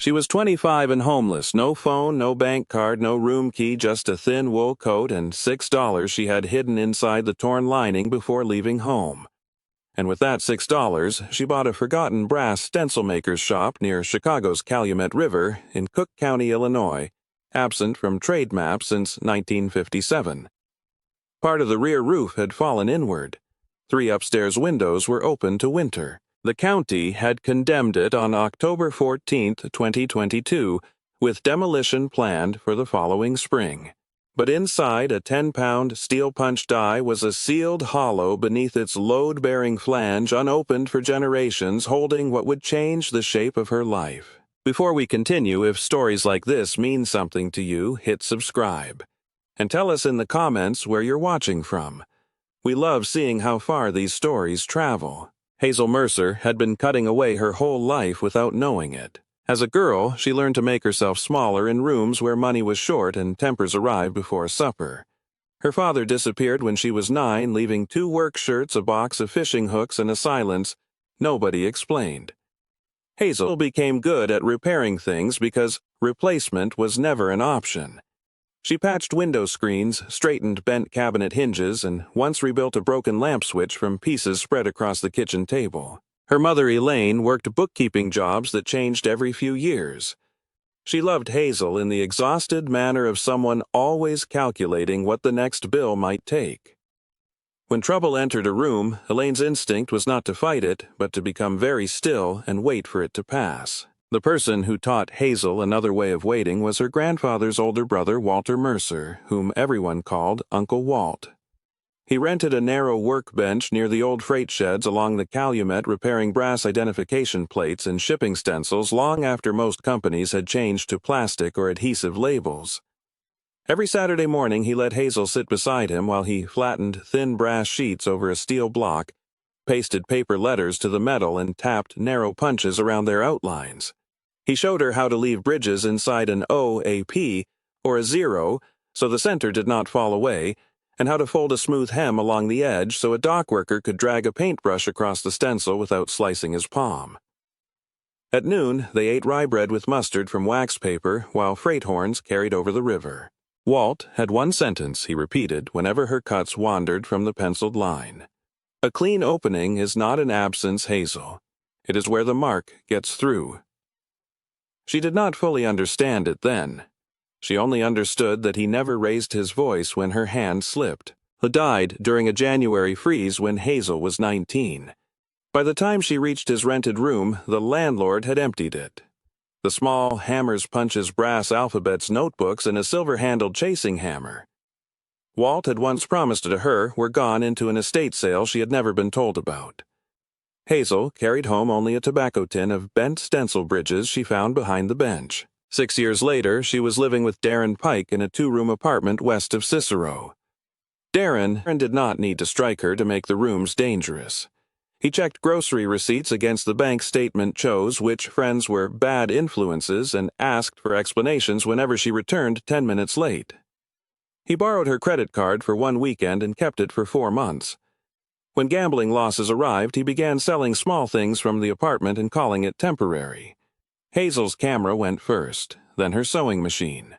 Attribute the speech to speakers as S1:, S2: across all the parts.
S1: She was 25 and homeless, no phone, no bank card, no room key, just a thin wool coat and $6 she had hidden inside the torn lining before leaving home. And with that $6, she bought a forgotten brass stencil maker's shop near Chicago's Calumet River in Cook County, Illinois, absent from trade maps since 1957. Part of the rear roof had fallen inward. 3 upstairs windows were open to winter. The county had condemned it on October 14, 2022, with demolition planned for the following spring. But inside a 10-pound steel-punch die was a sealed hollow beneath its load-bearing flange, unopened for generations, holding what would change the shape of her life. Before we continue, if stories like this mean something to you, hit subscribe. And tell us in the comments where you're watching from. We love seeing how far these stories travel. Hazel Mercer had been cutting away her whole life without knowing it. As a girl, she learned to make herself smaller in rooms where money was short and tempers arrived before supper. Her father disappeared when she was 9, leaving 2 work shirts, a box of fishing hooks, and a silence nobody explained. Hazel became good at repairing things because replacement was never an option. She patched window screens, straightened bent cabinet hinges, and once rebuilt a broken lamp switch from pieces spread across the kitchen table. Her mother, Elaine, worked bookkeeping jobs that changed every few years. She loved Hazel in the exhausted manner of someone always calculating what the next bill might take. When trouble entered a room, Elaine's instinct was not to fight it, but to become very still and wait for it to pass. The person who taught Hazel another way of waiting was her grandfather's older brother, Walter Mercer, whom everyone called Uncle Walt. He rented a narrow workbench near the old freight sheds along the Calumet, repairing brass identification plates and shipping stencils long after most companies had changed to plastic or adhesive labels. Every Saturday morning he let Hazel sit beside him while he flattened thin brass sheets over a steel block, pasted paper letters to the metal, and tapped narrow punches around their outlines. He showed her how to leave bridges inside an O, a P, or a 0 so the center did not fall away, and how to fold a smooth hem along the edge so a dock worker could drag a paintbrush across the stencil without slicing his palm. At noon, they ate rye bread with mustard from wax paper while freight horns carried over the river. Walt had one sentence he repeated whenever her cuts wandered from the penciled line. "A clean opening is not an absence, Hazel. It is where the mark gets through." She did not fully understand it then. She only understood that he never raised his voice when her hand slipped. He died during a January freeze when Hazel was 19. By the time she reached his rented room, the landlord had emptied it. The small hammers, punches, brass alphabets, notebooks, and a silver-handled chasing hammer Walt had once promised to her were gone into an estate sale she had never been told about. Hazel carried home only a tobacco tin of bent stencil bridges she found behind the bench. 6 years later, she was living with Darren Pike in a 2-room apartment west of Cicero. Darren did not need to strike her to make the rooms dangerous. He checked grocery receipts against the bank statement, chose which friends were bad influences, and asked for explanations whenever she returned 10 minutes late. He borrowed her credit card for 1 weekend and kept it for 4 months. When gambling losses arrived, he began selling small things from the apartment and calling it temporary. Hazel's camera went first, then her sewing machine.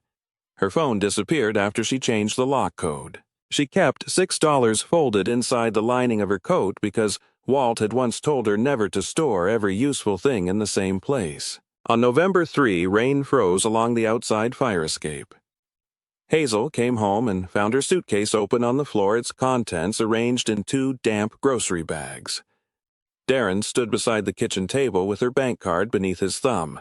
S1: Her phone disappeared after she changed the lock code. She kept $6 folded inside the lining of her coat because Walt had once told her never to store every useful thing in the same place. On November 3, rain froze along the outside fire escape. Hazel came home and found her suitcase open on the floor, its contents arranged in 2 damp grocery bags. Darren stood beside the kitchen table with her bank card beneath his thumb.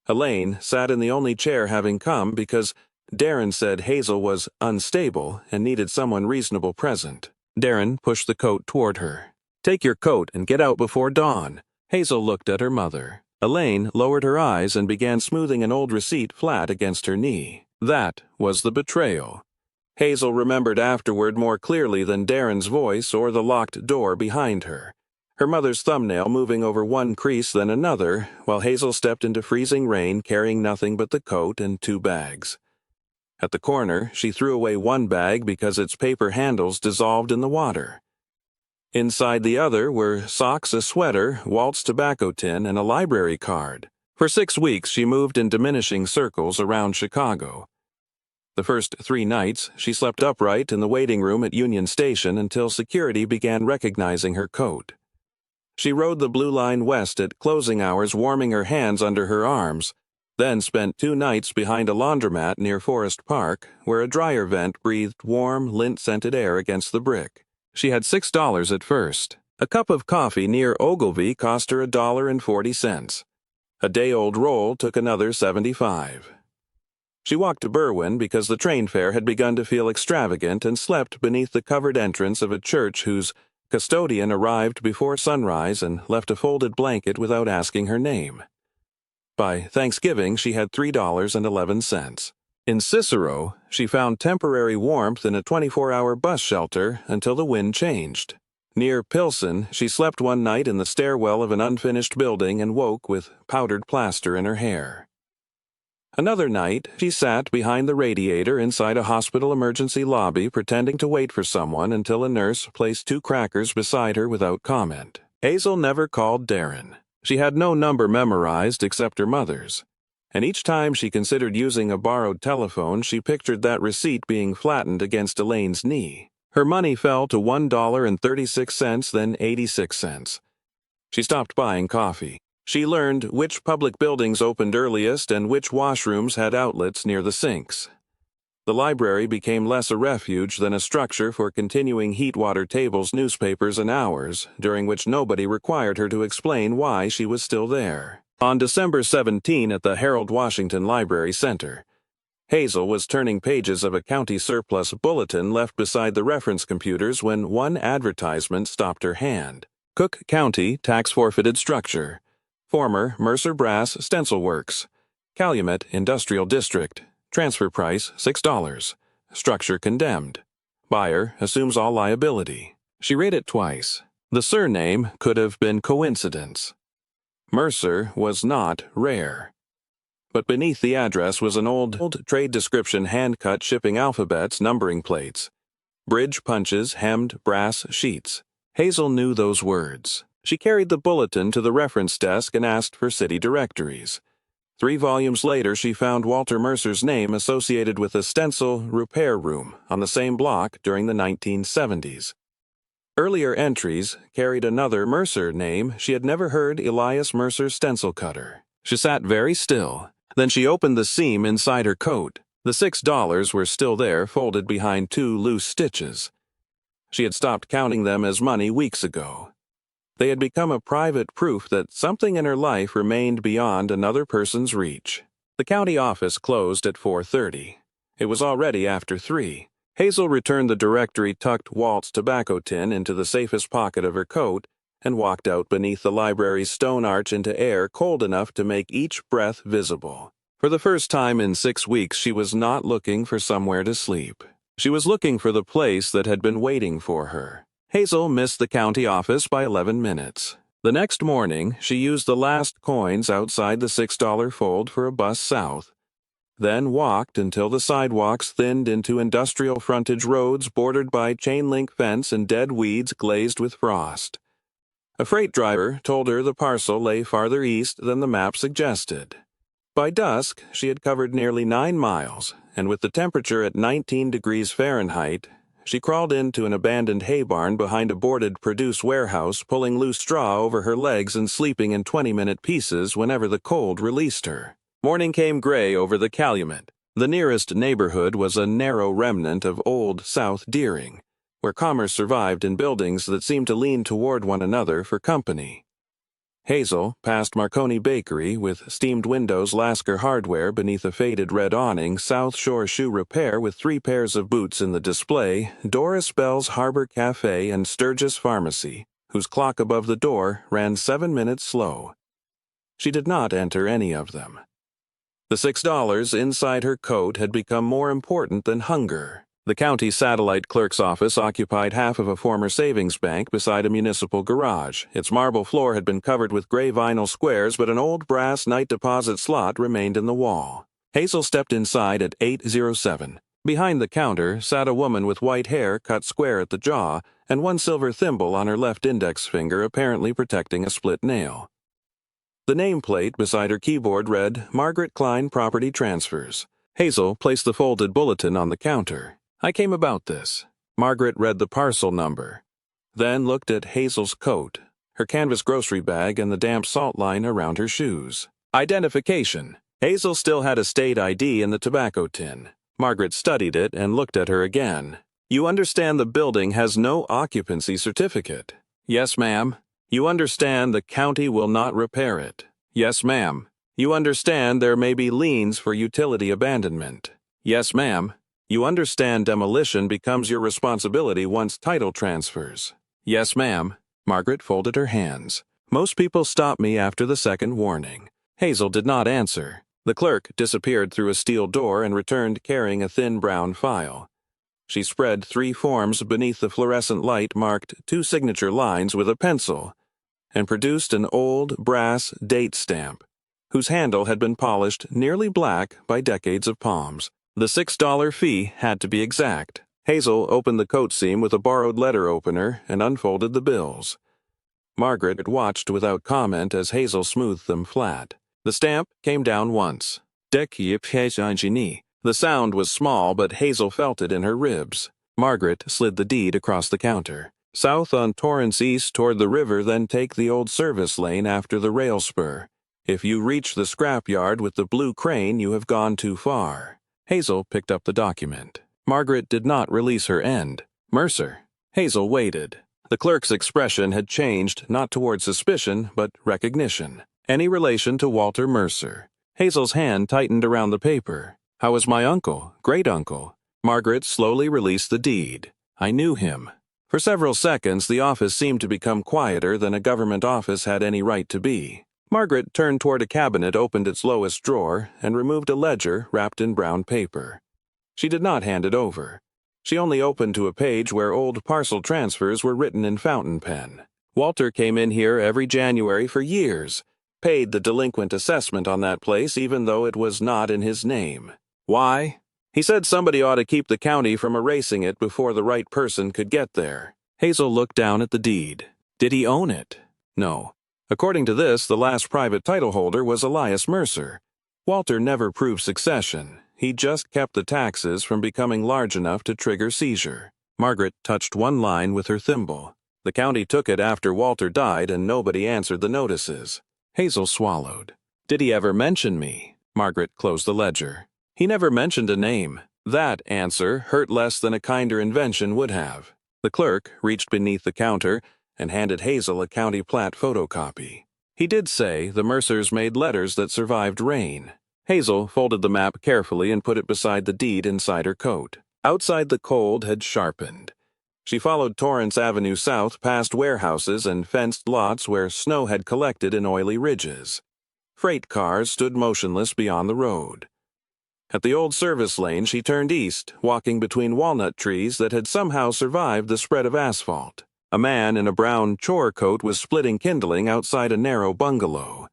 S1: Elaine sat in the only chair, having come because Darren said Hazel was unstable and needed someone reasonable present. Darren pushed the coat toward her. "Take your coat and get out before dawn." Hazel looked at her mother. Elaine lowered her eyes and began smoothing an old receipt flat against her knee. That was the betrayal. Hazel remembered afterward more clearly than Darren's voice or the locked door behind her, her mother's thumbnail moving over one crease then another, while Hazel stepped into freezing rain carrying nothing but the coat and 2 bags. At the corner, she threw away one bag because its paper handles dissolved in the water. Inside the other were socks, a sweater, Walt's tobacco tin, and a library card. For 6 weeks, she moved in diminishing circles around Chicago. The first 3 nights, she slept upright in the waiting room at Union Station until security began recognizing her coat. She rode the Blue Line west at closing hours, warming her hands under her arms, then spent 2 nights behind a laundromat near Forest Park, where a dryer vent breathed warm, lint-scented air against the brick. She had $6 at first. A cup of coffee near Ogilvy cost her $1.40. A day-old roll took another 75. She walked to Berwyn because the train fare had begun to feel extravagant and slept beneath the covered entrance of a church whose custodian arrived before sunrise and left a folded blanket without asking her name. By Thanksgiving, she had $3.11. In Cicero, she found temporary warmth in a 24-hour bus shelter until the wind changed. Near Pilsen, she slept one night in the stairwell of an unfinished building and woke with powdered plaster in her hair. Another night, she sat behind the radiator inside a hospital emergency lobby pretending to wait for someone until a nurse placed 2 crackers beside her without comment. Hazel never called Darren. She had no number memorized except her mother's, and each time she considered using a borrowed telephone, she pictured that receipt being flattened against Elaine's knee. Her money fell to $1.36, then 86 cents. She stopped buying coffee. She learned which public buildings opened earliest and which washrooms had outlets near the sinks. The library became less a refuge than a structure for continuing heat-water tables, newspapers, and hours, during which nobody required her to explain why she was still there. On December 17 at the Harold Washington Library Center, Hazel was turning pages of a county surplus bulletin left beside the reference computers when one advertisement stopped her hand. Cook County tax-forfeited structure. Former Mercer Brass Stencil Works. Calumet Industrial District. Transfer price $6. Structure condemned. Buyer assumes all liability. She read it twice. The surname could have been coincidence. Mercer was not rare. But beneath the address was an old trade description hand-cut shipping alphabets, numbering plates. Bridge punches, hemmed brass sheets. Hazel knew those words. She carried the bulletin to the reference desk and asked for city directories. 3 volumes later, she found Walter Mercer's name associated with a stencil repair room on the same block during the 1970s. Earlier entries carried another Mercer name. She had never heard Elias Mercer's stencil cutter. She sat very still. Then she opened the seam inside her coat. The $6 were still there, folded behind 2 loose stitches. She had stopped counting them as money weeks ago. They had become a private proof that something in her life remained beyond another person's reach. The county office closed at 4:30. It was already after 3. Hazel returned the directory-tucked Waltz tobacco tin into the safest pocket of her coat and walked out beneath the library's stone arch into air cold enough to make each breath visible. For the first time in 6 weeks, she was not looking for somewhere to sleep. She was looking for the place that had been waiting for her. Hazel missed the county office by 11 minutes. The next morning, she used the last coins outside the $6 fold for a bus south, then walked until the sidewalks thinned into industrial frontage roads bordered by chain-link fence and dead weeds glazed with frost. A freight driver told her the parcel lay farther east than the map suggested. By dusk, she had covered nearly 9 miles, and with the temperature at 19 degrees Fahrenheit, she crawled into an abandoned hay barn behind a boarded produce warehouse, pulling loose straw over her legs and sleeping in 20-minute pieces whenever the cold released her. Morning came gray over the Calumet. The nearest neighborhood was a narrow remnant of old South Deering, where commerce survived in buildings that seemed to lean toward one another for company. Hazel passed Marconi Bakery with steamed windows, Lasker Hardware beneath a faded red awning, South Shore Shoe Repair with 3 pairs of boots in the display, Doris Bell's Harbor Cafe, and Sturgis Pharmacy, whose clock above the door ran 7 minutes slow. She did not enter any of them. The $6 inside her coat had become more important than hunger. The county satellite clerk's office occupied half of a former savings bank beside a municipal garage. Its marble floor had been covered with gray vinyl squares, but an old brass night deposit slot remained in the wall. Hazel stepped inside at 8:07. Behind the counter sat a woman with white hair cut square at the jaw and 1 silver thimble on her left index finger, apparently protecting a split nail. The nameplate beside her keyboard read, Margaret Klein Property Transfers. Hazel placed the folded bulletin on the counter. I came about this. Margaret read the parcel number, then looked at Hazel's coat, her canvas grocery bag, and the damp salt line around her shoes. Identification. Hazel still had a state ID in the tobacco tin. Margaret studied it and looked at her again. You understand the building has no occupancy certificate? Yes, ma'am. You understand the county will not repair it? Yes, ma'am. You understand there may be liens for utility abandonment? Yes, ma'am. You understand demolition becomes your responsibility once title transfers? Yes, ma'am. Margaret folded her hands. Most people stop me after the second warning. Hazel did not answer. The clerk disappeared through a steel door and returned carrying a thin brown file. She spread 3 forms beneath the fluorescent light, marked 2 signature lines with a pencil, and produced an old brass date stamp, whose handle had been polished nearly black by decades of palms. The $6 fee had to be exact. Hazel opened the coat seam with a borrowed letter opener and unfolded the bills. Margaret watched without comment as Hazel smoothed them flat. The stamp came down once. The sound was small, but Hazel felt it in her ribs. Margaret slid the deed across the counter. South on Torrance east toward the river, then take the old service lane after the rail spur. If you reach the scrapyard with the blue crane, you have gone too far. Hazel picked up the document. Margaret did not release her end. Mercer. Hazel waited. The clerk's expression had changed, not toward suspicion, but recognition. Any relation to Walter Mercer? Hazel's hand tightened around the paper. How is my uncle, great-uncle? Margaret slowly released the deed. I knew him. For several seconds, the office seemed to become quieter than a government office had any right to be. Margaret turned toward a cabinet, opened its lowest drawer, and removed a ledger wrapped in brown paper. She did not hand it over. She only opened to a page where old parcel transfers were written in fountain pen. Walter came in here every January for years, paid the delinquent assessment on that place even though it was not in his name. Why? He said somebody ought to keep the county from erasing it before the right person could get there. Hazel looked down at the deed. Did he own it? No. According to this, the last private title holder was Elias Mercer. Walter never proved succession. He just kept the taxes from becoming large enough to trigger seizure. Margaret touched one line with her thimble. The county took it after Walter died and nobody answered the notices. Hazel swallowed. Did he ever mention me? Margaret closed the ledger. He never mentioned a name. That answer hurt less than a kinder invention would have. The clerk reached beneath the counter and handed Hazel a county plat photocopy. He did say the Mercers made letters that survived rain. Hazel folded the map carefully and put it beside the deed inside her coat. Outside, the cold had sharpened. She followed Torrance Avenue south past warehouses and fenced lots where snow had collected in oily ridges. Freight cars stood motionless beyond the road. At the old service lane, she turned east, walking between walnut trees that had somehow survived the spread of asphalt. A man in a brown chore coat was splitting kindling outside a narrow bungalow.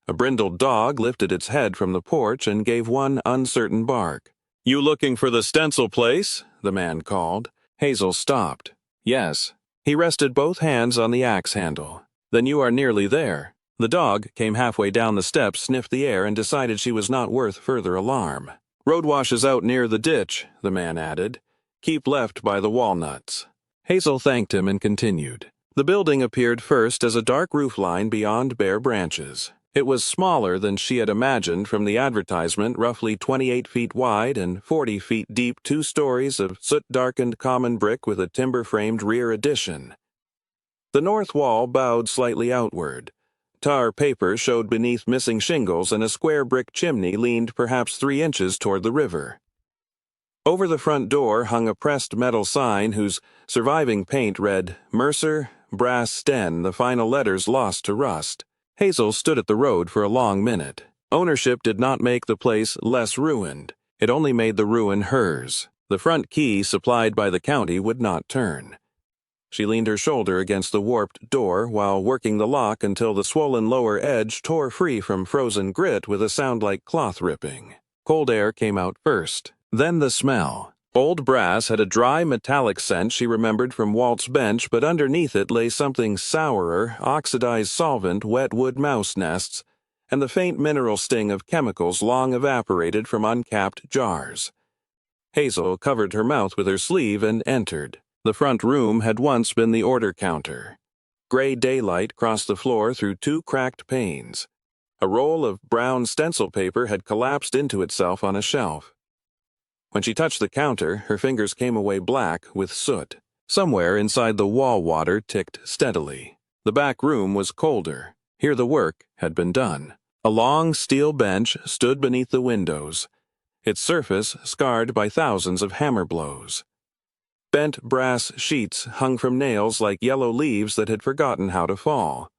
S1: A brindled dog lifted its head from the porch and gave one uncertain bark. "You looking for the Stencil place?" the man called. Hazel stopped. "Yes." He rested both hands on the axe handle. "Then you are nearly there." The dog came halfway down the steps, sniffed the air, and decided she was not worth further alarm. "Road washes out near the ditch," the man added. "Keep left by the walnuts." Hazel thanked him and continued. The building appeared first as a dark roofline beyond bare branches. It was smaller than she had imagined from the advertisement, roughly 28 feet wide and 40 feet deep, 2 stories of soot-darkened common brick with a timber-framed rear addition. The north wall bowed slightly outward. Tar paper showed beneath missing shingles, and a square brick chimney leaned perhaps 3 inches toward the river. Over the front door hung a pressed metal sign whose surviving paint read, Mercer, Brass Sten, the final letters lost to rust. Hazel stood at the road for a long minute. Ownership did not make the place less ruined. It only made the ruin hers. The front key supplied by the county would not turn. She leaned her shoulder against the warped door while working the lock until the swollen lower edge tore free from frozen grit with a sound like cloth ripping. Cold air came out first. Then the smell. Old brass had a dry metallic scent she remembered from Walt's bench, but underneath it lay something sourer, oxidized solvent, wet wood mouse nests, and the faint mineral sting of chemicals long evaporated from uncapped jars. Hazel covered her mouth with her sleeve and entered. The front room had once been the order counter. Gray daylight crossed the floor through two cracked panes. A roll of brown stencil paper had collapsed into itself on a shelf. When she touched the counter, her fingers came away black with soot. Somewhere inside the wall water ticked steadily. The back room was colder. Here the work had been done. A long steel bench stood beneath the windows, its surface scarred by thousands of hammer blows. Bent brass sheets hung from nails like yellow leaves that had forgotten how to fall.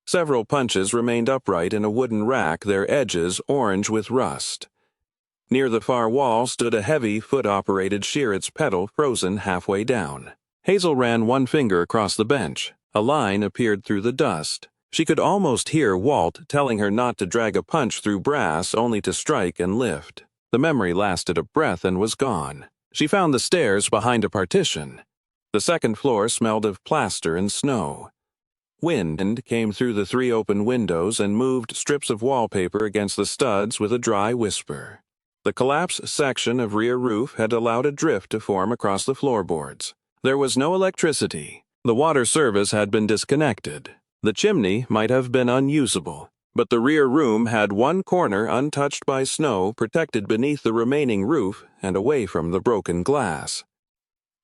S1: Several punches remained upright in a wooden rack, their edges orange with rust. Near the far wall stood a heavy, foot-operated shear, its pedal frozen halfway down. Hazel ran one finger across the bench. A line appeared through the dust. She could almost hear Walt telling her not to drag a punch through brass, only to strike and lift. The memory lasted a breath and was gone. She found the stairs behind a partition. The second floor smelled of plaster and snow. Wind came through the three open windows and moved strips of wallpaper against the studs with a dry whisper. The collapsed section of rear roof had allowed a drift to form across the floorboards. There was no electricity. The water service had been disconnected. The chimney might have been unusable, but the rear room had one corner untouched by snow, protected beneath the remaining roof and away from the broken glass.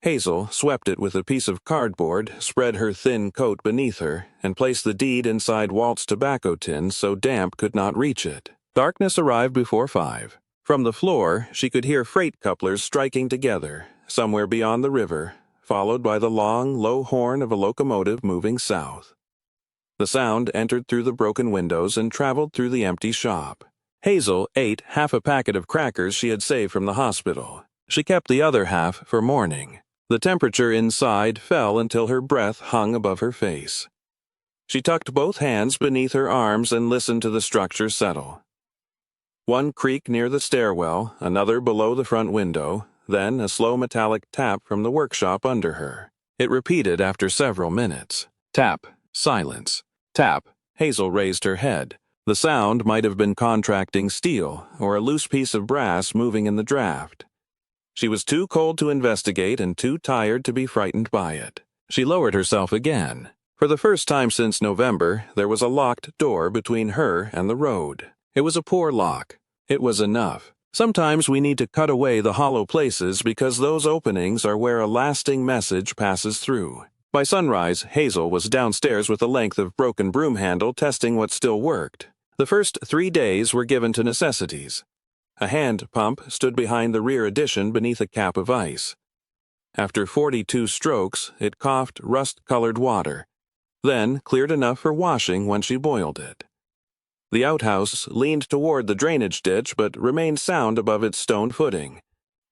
S1: Hazel swept it with a piece of cardboard, spread her thin coat beneath her, and placed the deed inside Walt's tobacco tin so damp could not reach it. Darkness arrived before 5. From the floor, she could hear freight couplers striking together, somewhere beyond the river, followed by the long, low horn of a locomotive moving south. The sound entered through the broken windows and traveled through the empty shop. Hazel ate half a packet of crackers she had saved from the hospital. She kept the other half for morning. The temperature inside fell until her breath hung above her face. She tucked both hands beneath her arms and listened to the structure settle. One creak near the stairwell, another below the front window, then a slow metallic tap from the workshop under her. It repeated after several minutes. Tap. Silence. Tap. Hazel raised her head. The sound might have been contracting steel or a loose piece of brass moving in the draft. She was too cold to investigate and too tired to be frightened by it. She lowered herself again. For the first time since November, there was a locked door between her and the road. It was a poor lock. It was enough. Sometimes we need to cut away the hollow places because those openings are where a lasting message passes through. By sunrise, Hazel was downstairs with a length of broken broom handle testing what still worked. The first 3 days were given to necessities. A hand pump stood behind the rear addition beneath a cap of ice. After 42 strokes, it coughed rust-colored water, then cleared enough for washing when she boiled it. The outhouse leaned toward the drainage ditch but remained sound above its stone footing.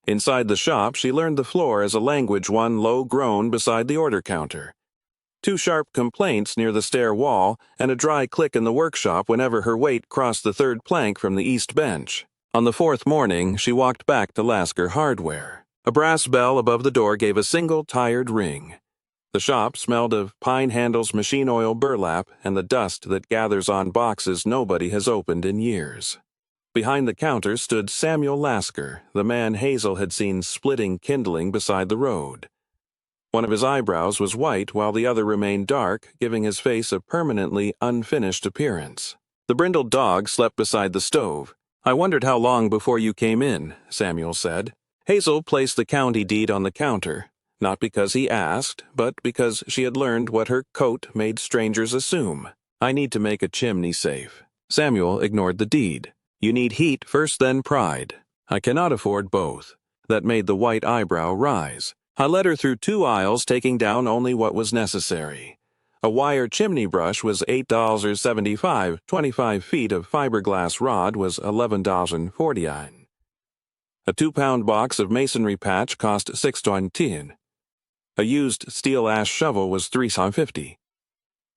S1: Inside the shop, she learned the floor as a language, one low groan beside the order counter. 2 sharp complaints near the stair wall, and a dry click in the workshop whenever her weight crossed the third plank from the east bench. On the 4th morning, she walked back to Lasker Hardware. A brass bell above the door gave a single tired ring. The shop smelled of pine handles, machine oil, burlap, and the dust that gathers on boxes nobody has opened in years. Behind the counter stood Samuel Lasker, the man Hazel had seen splitting kindling beside the road. One of his eyebrows was white while the other remained dark, giving his face a permanently unfinished appearance. The brindled dog slept beside the stove. "I wondered how long before you came in," Samuel said. Hazel placed the county deed on the counter, not because he asked, but because she had learned what her coat made strangers assume. "I need to make a chimney safe." Samuel ignored the deed. "You need heat first, then pride. I cannot afford both." That made the white eyebrow rise. I led her through 2 aisles, taking down only what was necessary. A wire chimney brush was $8.75. 25 feet of fiberglass rod was $11.49. A 2-pound box of masonry patch cost $6.10. A used steel ash shovel was $3.50.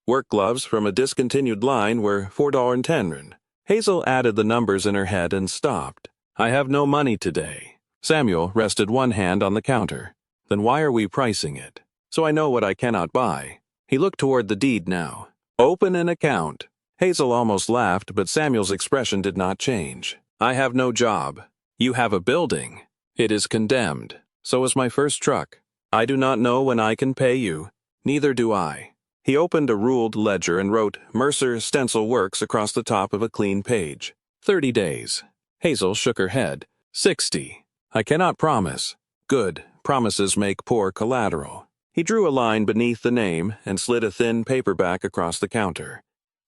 S1: Work gloves from a discontinued line were $4.10. Hazel added the numbers in her head and stopped. "I have no money today." Samuel rested one hand on the counter. "Then why are we pricing it?" "So I know what I cannot buy." He looked toward the deed now. "Open an account." Hazel almost laughed, but Samuel's expression did not change. I have no job. You have a building. It is condemned. So is my first truck. I do not know when I can pay you. Neither do I. He opened a ruled ledger and wrote Mercer Stencil Works across the top of a clean page. 30 days. Hazel shook her head. 60. I cannot promise. Good. Promises make poor collateral. He drew a line beneath the name and slid a thin paperback across the counter.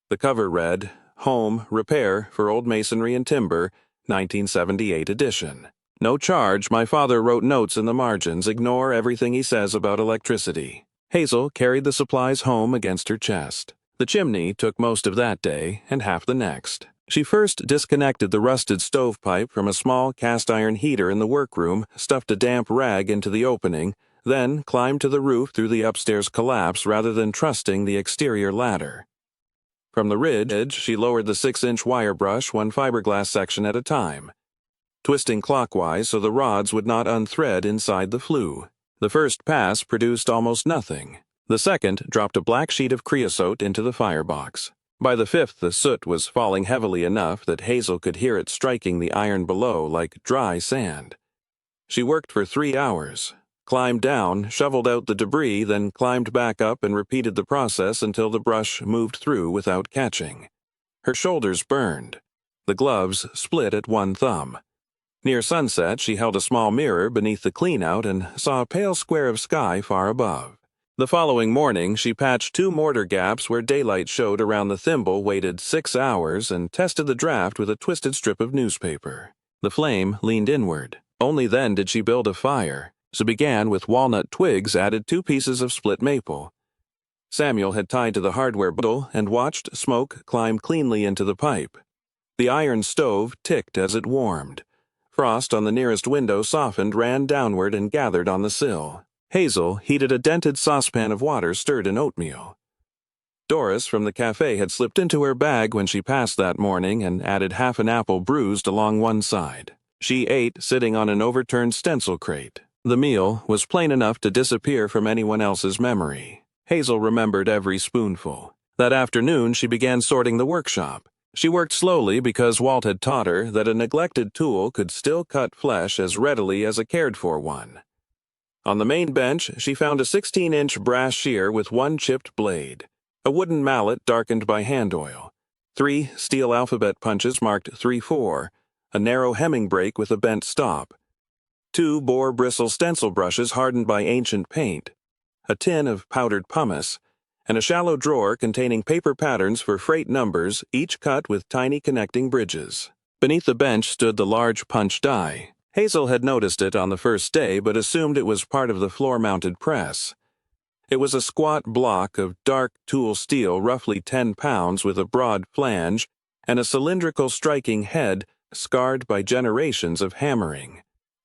S1: The cover read, Home Repair for Old Masonry and Timber, 1978 edition. No charge. My father wrote notes in the margins. Ignore everything he says about electricity. Hazel carried the supplies home against her chest. The chimney took most of that day and half the next. She first disconnected the rusted stovepipe from a small cast-iron heater in the workroom, stuffed a damp rag into the opening, then climbed to the roof through the upstairs collapse rather than trusting the exterior ladder. From the ridge, she lowered the 6-inch wire brush one fiberglass section at a time, twisting clockwise so the rods would not unthread inside the flue. The first pass produced almost nothing. The second dropped a black sheet of creosote into the firebox. By the fifth, the soot was falling heavily enough that Hazel could hear it striking the iron below like dry sand. She worked for 3 hours, climbed down, shoveled out the debris, then climbed back up and repeated the process until the brush moved through without catching. Her shoulders burned. The gloves split at one thumb. Near sunset, she held a small mirror beneath the cleanout and saw a pale square of sky far above. The following morning, she patched 2 mortar gaps where daylight showed around the thimble, waited 6 hours, and tested the draft with a twisted strip of newspaper. The flame leaned inward. Only then did she build a fire. She began with walnut twigs, added 2 pieces of split maple. Samuel had tied to the hardware bundle and watched smoke climb cleanly into the pipe. The iron stove ticked as it warmed. Frost on the nearest window softened, ran downward, and gathered on the sill. Hazel heated a dented saucepan of water stirred in oatmeal. Doris from the cafe had slipped into her bag when she passed that morning and added half an apple bruised along one side. She ate sitting on an overturned stencil crate. The meal was plain enough to disappear from anyone else's memory. Hazel remembered every spoonful. That afternoon she began sorting the workshop. She worked slowly because Walt had taught her that a neglected tool could still cut flesh as readily as a cared-for one. On the main bench, she found a 16-inch brass shear with 1 chipped blade, a wooden mallet darkened by hand oil, 3 steel alphabet punches marked 3-4, a narrow hemming brake with a bent stop, 2 boar bristle stencil brushes hardened by ancient paint, a tin of powdered pumice, and a shallow drawer containing paper patterns for freight numbers, each cut with tiny connecting bridges. Beneath the bench stood the large punch die. Hazel had noticed it on the first day, but assumed it was part of the floor-mounted press. It was a squat block of dark tool steel, roughly 10 pounds, with a broad flange and a cylindrical striking head scarred by generations of hammering.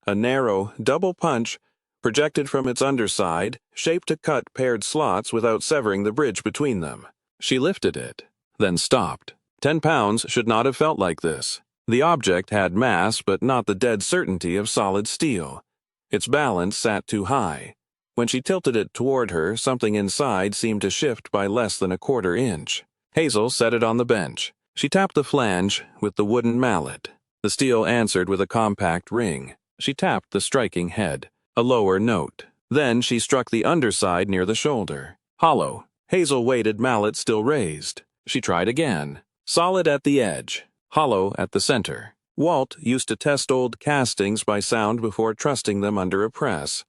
S1: A narrow, double punch projected from its underside, shaped to cut paired slots without severing the bridge between them. She lifted it, then stopped. 10 pounds should not have felt like this. The object had mass, but not the dead certainty of solid steel. Its balance sat too high. When she tilted it toward her, something inside seemed to shift by less than a quarter inch. Hazel set it on the bench. She tapped the flange with the wooden mallet. The steel answered with a compact ring. She tapped the striking head. A lower note. Then she struck the underside near the shoulder. Hollow. Hazel waited, mallet still raised. She tried again. Solid at the edge. Hollow at the center. Walt used to test old castings by sound before trusting them under a press.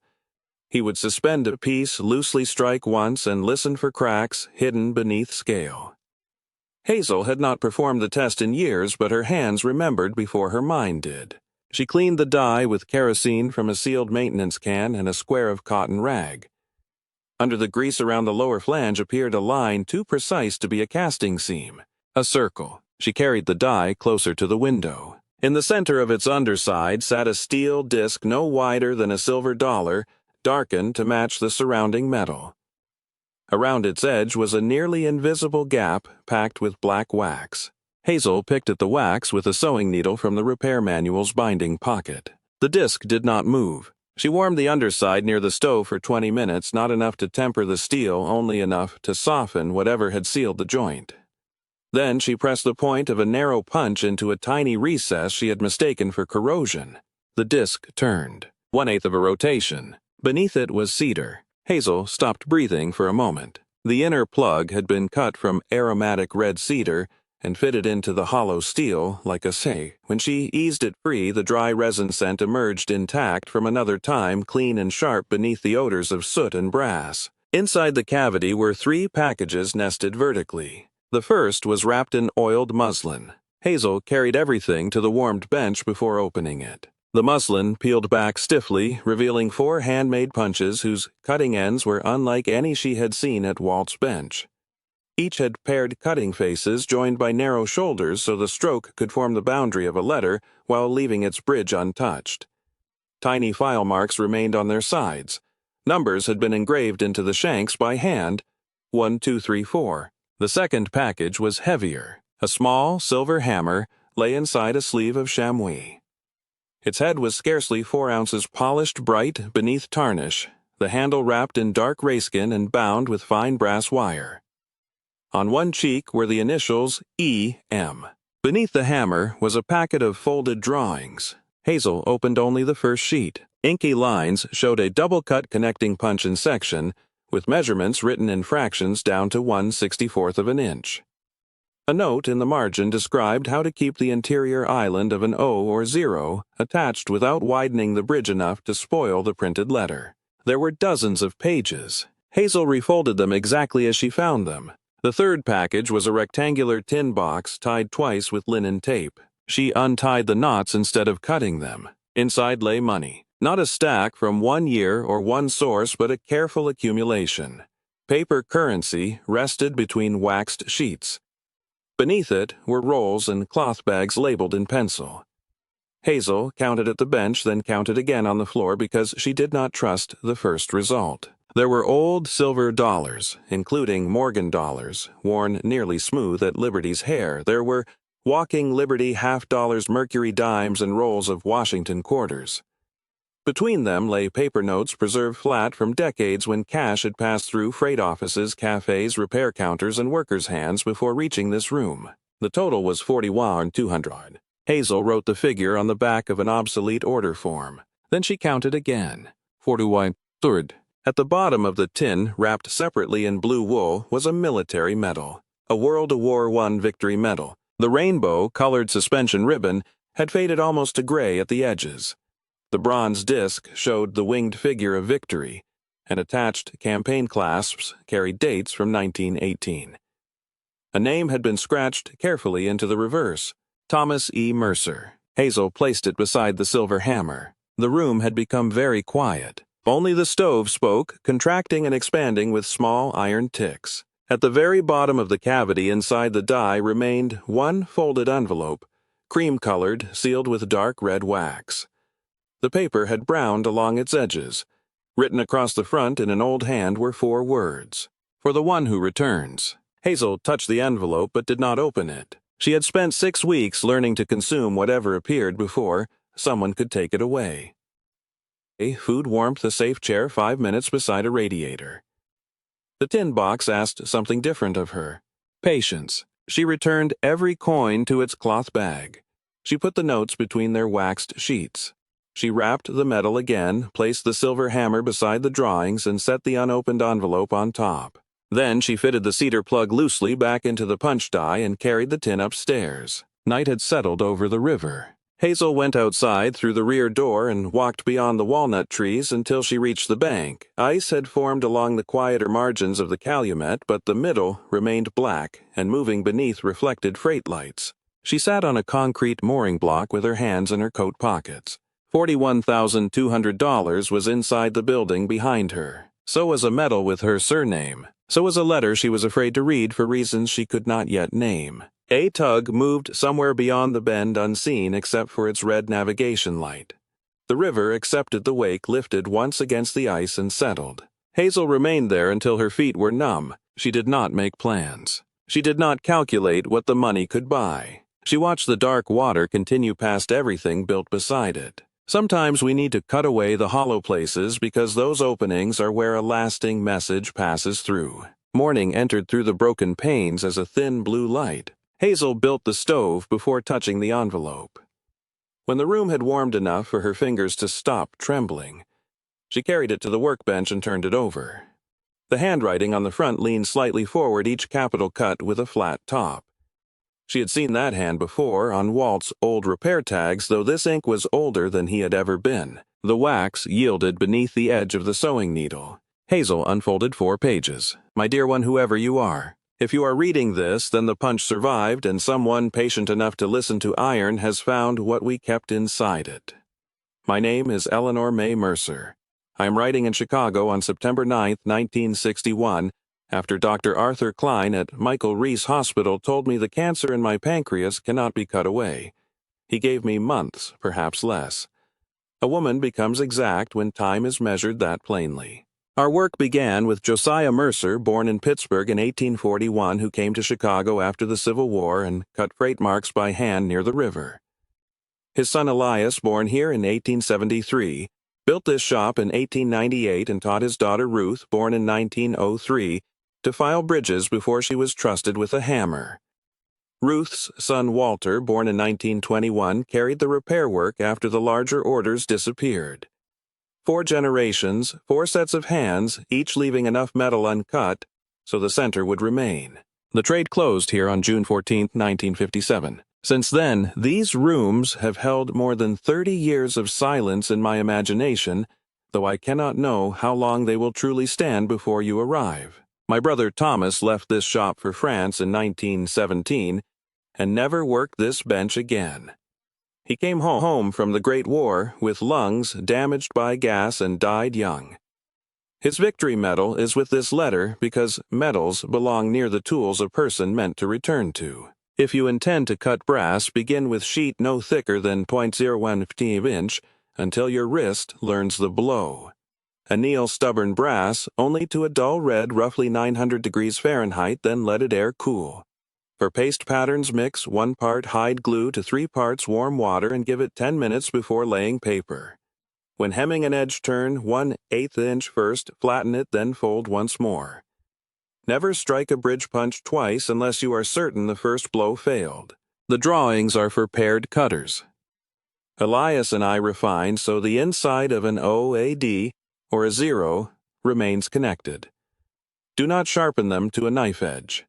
S1: He would suspend a piece, loosely strike once, and listen for cracks hidden beneath scale. Hazel had not performed the test in years, but her hands remembered before her mind did. She cleaned the die with kerosene from a sealed maintenance can and a square of cotton rag. Under the grease around the lower flange appeared a line too precise to be a casting seam. A circle. She carried the die closer to the window. In the center of its underside sat a steel disc no wider than a silver dollar, darkened to match the surrounding metal. Around its edge was a nearly invisible gap packed with black wax. Hazel picked at the wax with a sewing needle from the repair manual's binding pocket. The disc did not move. She warmed the underside near the stove for 20 minutes, not enough to temper the steel, only enough to soften whatever had sealed the joint. Then she pressed the point of a narrow punch into a tiny recess she had mistaken for corrosion. The disc turned, 1/8 of a rotation. Beneath it was cedar. Hazel stopped breathing for a moment. The inner plug had been cut from aromatic red cedar and fitted into the hollow steel like a say. When she eased it free, the dry resin scent emerged intact from another time, clean and sharp beneath the odors of soot and brass. Inside the cavity were 3 packages nested vertically. The first was wrapped in oiled muslin. Hazel carried everything to the warmed bench before opening it. The muslin peeled back stiffly, revealing 4 handmade punches whose cutting ends were unlike any she had seen at Walt's bench. Each had paired cutting faces joined by narrow shoulders so the stroke could form the boundary of a letter while leaving its bridge untouched. Tiny file marks remained on their sides. Numbers had been engraved into the shanks by hand, 1, 2, 3, 4. The second package was heavier. A small silver hammer lay inside a sleeve of chamois. Its head was scarcely 4 ounces polished bright beneath tarnish, the handle wrapped in dark rayskin and bound with fine brass wire. On one cheek were the initials E.M. Beneath the hammer was a packet of folded drawings. Hazel opened only the first sheet. Inky lines showed a double-cut connecting punch in section, with measurements written in fractions down to 1/64 of an inch. A note in the margin described how to keep the interior island of an O or 0 attached without widening the bridge enough to spoil the printed letter. There were dozens of pages. Hazel refolded them exactly as she found them. The third package was a rectangular tin box tied twice with linen tape. She untied the knots instead of cutting them. Inside lay money. Not a stack from one year or one source, but a careful accumulation. Paper currency rested between waxed sheets. Beneath it were rolls and cloth bags labeled in pencil. Hazel counted at the bench, then counted again on the floor because she did not trust the first result. There were old silver dollars, including Morgan dollars, worn nearly smooth at Liberty's hair. There were Walking Liberty half-dollars, Mercury dimes, and rolls of Washington quarters. Between them lay paper notes preserved flat from decades when cash had passed through freight offices, cafes, repair counters, and workers' hands before reaching this room. The total was 41,200. Hazel wrote the figure on the back of an obsolete order form. Then she counted again. 41,300. At the bottom of the tin, wrapped separately in blue wool, was a military medal. A World War I victory medal. The rainbow-colored suspension ribbon had faded almost to gray at the edges. The bronze disc showed the winged figure of victory, and attached campaign clasps carried dates from 1918. A name had been scratched carefully into the reverse, Thomas E. Mercer. Hazel placed it beside the silver hammer. The room had become very quiet. Only the stove spoke, contracting and expanding with small iron ticks. At the very bottom of the cavity inside the die remained one folded envelope, cream-colored, sealed with dark red wax. The paper had browned along its edges. Written across the front in an old hand were 4 words. For the one who returns. Hazel touched the envelope but did not open it. She had spent 6 weeks learning to consume whatever appeared before someone could take it away. Food warmth, a safe chair 5 minutes beside a radiator. The tin box asked something different of her. Patience. She returned every coin to its cloth bag. She put the notes between their waxed sheets. She wrapped the metal again, placed the silver hammer beside the drawings, and set the unopened envelope on top. Then she fitted the cedar plug loosely back into the punch die and carried the tin upstairs. Night had settled over the river. Hazel went outside through the rear door and walked beyond the walnut trees until she reached the bank. Ice had formed along the quieter margins of the Calumet, but the middle remained black, and moving beneath reflected freight lights. She sat on a concrete mooring block with her hands in her coat pockets. $41,200 was inside the building behind her. So was a medal with her surname. So was a letter she was afraid to read for reasons she could not yet name. A tug moved somewhere beyond the bend unseen except for its red navigation light. The river accepted the wake lifted once against the ice and settled. Hazel remained there until her feet were numb. She did not make plans. She did not calculate what the money could buy. She watched the dark water continue past everything built beside it. Sometimes we need to cut away the hollow places because those openings are where a lasting message passes through. Morning entered through the broken panes as a thin blue light. Hazel built the stove before touching the envelope. When the room had warmed enough for her fingers to stop trembling, she carried it to the workbench and turned it over. The handwriting on the front leaned slightly forward, each capital cut with a flat top. She had seen that hand before on Walt's old repair tags, though this ink was older than he had ever been. The wax yielded beneath the edge of the sewing needle. Hazel unfolded 4 pages. My dear one, whoever you are, if you are reading this, then the punch survived and someone patient enough to listen to iron has found what we kept inside it. My name is Eleanor May Mercer. I am writing in Chicago on September 9, 1961, after Dr. Arthur Klein at Michael Reese Hospital told me the cancer in my pancreas cannot be cut away. He gave me months, perhaps less. A woman becomes exact when time is measured that plainly. Our work began with Josiah Mercer, born in Pittsburgh in 1841, who came to Chicago after the Civil War and cut freight marks by hand near the river. His son Elias, born here in 1873, built this shop in 1898 and taught his daughter Ruth, born in 1903, to file bridges before she was trusted with a hammer. Ruth's son Walter, born in 1921, carried the repair work after the larger orders disappeared. 4 generations, 4 sets of hands, each leaving enough metal uncut so the center would remain. The trade closed here on June 14, 1957. Since then, these rooms have held more than 30 years of silence in my imagination, though I cannot know how long they will truly stand before you arrive. My brother Thomas left this shop for France in 1917 and never worked this bench again. He came home from the Great War with lungs damaged by gas and died young. His victory medal is with this letter because medals belong near the tools a person meant to return to. If you intend to cut brass, begin with sheet no thicker than .01 inch until your wrist learns the blow. Anneal stubborn brass only to a dull red, roughly 900 degrees Fahrenheit, then let it air cool. For paste patterns, mix 1 part hide glue to 3 parts warm water and give it 10 minutes before laying paper. When hemming an edge, turn 1/8 inch first, flatten it, then fold once more. Never strike a bridge punch twice unless you are certain the first blow failed. The drawings are for paired cutters. Elias and I refined so the inside of an OAD, or a 0, remains connected. Do not sharpen them to a knife edge.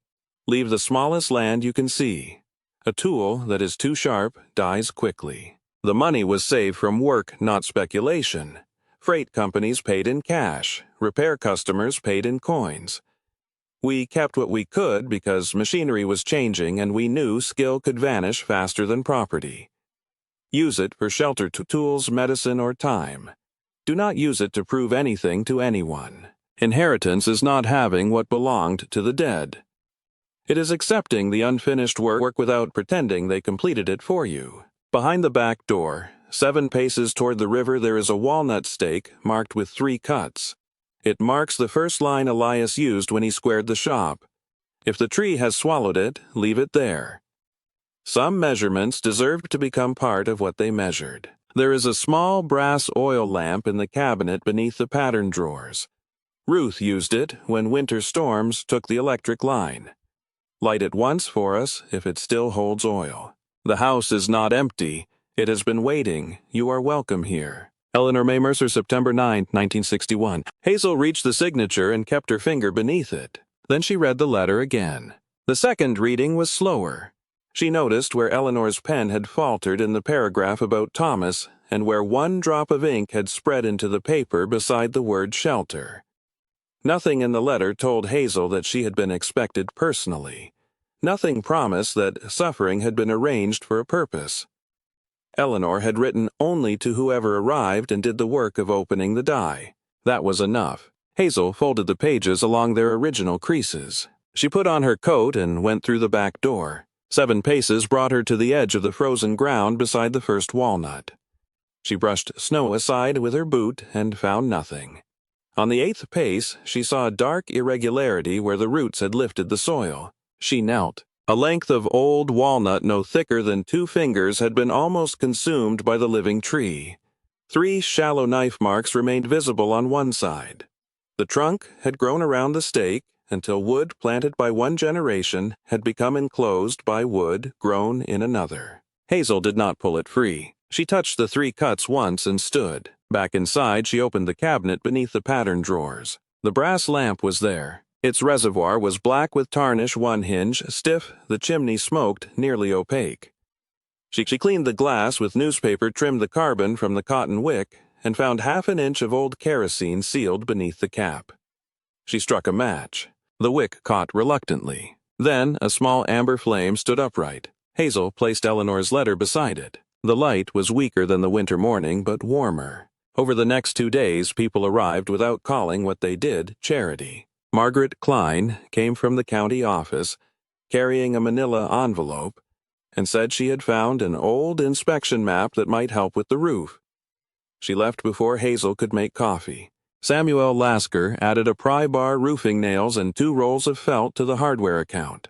S1: Leave the smallest land you can see. A tool that is too sharp dies quickly. The money was saved from work, not speculation. Freight companies paid in cash. Repair customers paid in coins. We kept what we could because machinery was changing and we knew skill could vanish faster than property. Use it for shelter to tools, medicine, or time. Do not use it to prove anything to anyone. Inheritance is not having what belonged to the dead. It is accepting the unfinished work without pretending they completed it for you. Behind the back door, 7 paces toward the river, there is a walnut stake marked with 3 cuts. It marks the first line Elias used when he squared the shop. If the tree has swallowed it, leave it there. Some measurements deserved to become part of what they measured. There is a small brass oil lamp in the cabinet beneath the pattern drawers. Ruth used it when winter storms took the electric line. Light it once for us if it still holds oil. The house is not empty. It has been waiting. You are welcome here. Eleanor May Mercer, September 9, 1961. Hazel reached the signature and kept her finger beneath it. Then she read the letter again. The second reading was slower. She noticed where Eleanor's pen had faltered in the paragraph about Thomas and where 1 drop of ink had spread into the paper beside the word shelter. Nothing in the letter told Hazel that she had been expected personally. Nothing promised that suffering had been arranged for a purpose. Eleanor had written only to whoever arrived and did the work of opening the die. That was enough. Hazel folded the pages along their original creases. She put on her coat and went through the back door. 7 paces brought her to the edge of the frozen ground beside the first walnut. She brushed snow aside with her boot and found nothing. On the 8th pace, she saw a dark irregularity where the roots had lifted the soil. She knelt. A length of old walnut no thicker than 2 fingers had been almost consumed by the living tree. 3 shallow knife marks remained visible on one side. The trunk had grown around the stake, until wood planted by one generation had become enclosed by wood grown in another. Hazel did not pull it free. She touched the 3 cuts once and stood. Back inside, she opened the cabinet beneath the pattern drawers. The brass lamp was there. Its reservoir was black with tarnish, one hinge stiff, the chimney smoked, nearly opaque. She cleaned the glass with newspaper, trimmed the carbon from the cotton wick, and found half an inch of old kerosene sealed beneath the cap. She struck a match. The wick caught reluctantly. Then a small amber flame stood upright. Hazel placed Eleanor's letter beside it. The light was weaker than the winter morning, but warmer. Over the next 2 days, people arrived without calling what they did charity. Margaret Klein came from the county office, carrying a manila envelope, and said she had found an old inspection map that might help with the roof. She left before Hazel could make coffee. Samuel Lasker added a pry bar, roofing nails, and 2 rolls of felt to the hardware account.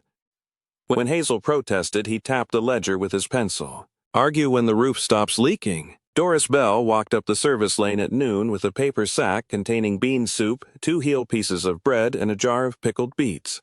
S1: When Hazel protested, he tapped the ledger with his pencil. "Argue when the roof stops leaking." Doris Bell walked up the service lane at noon with a paper sack containing bean soup, 2 heel pieces of bread, and a jar of pickled beets.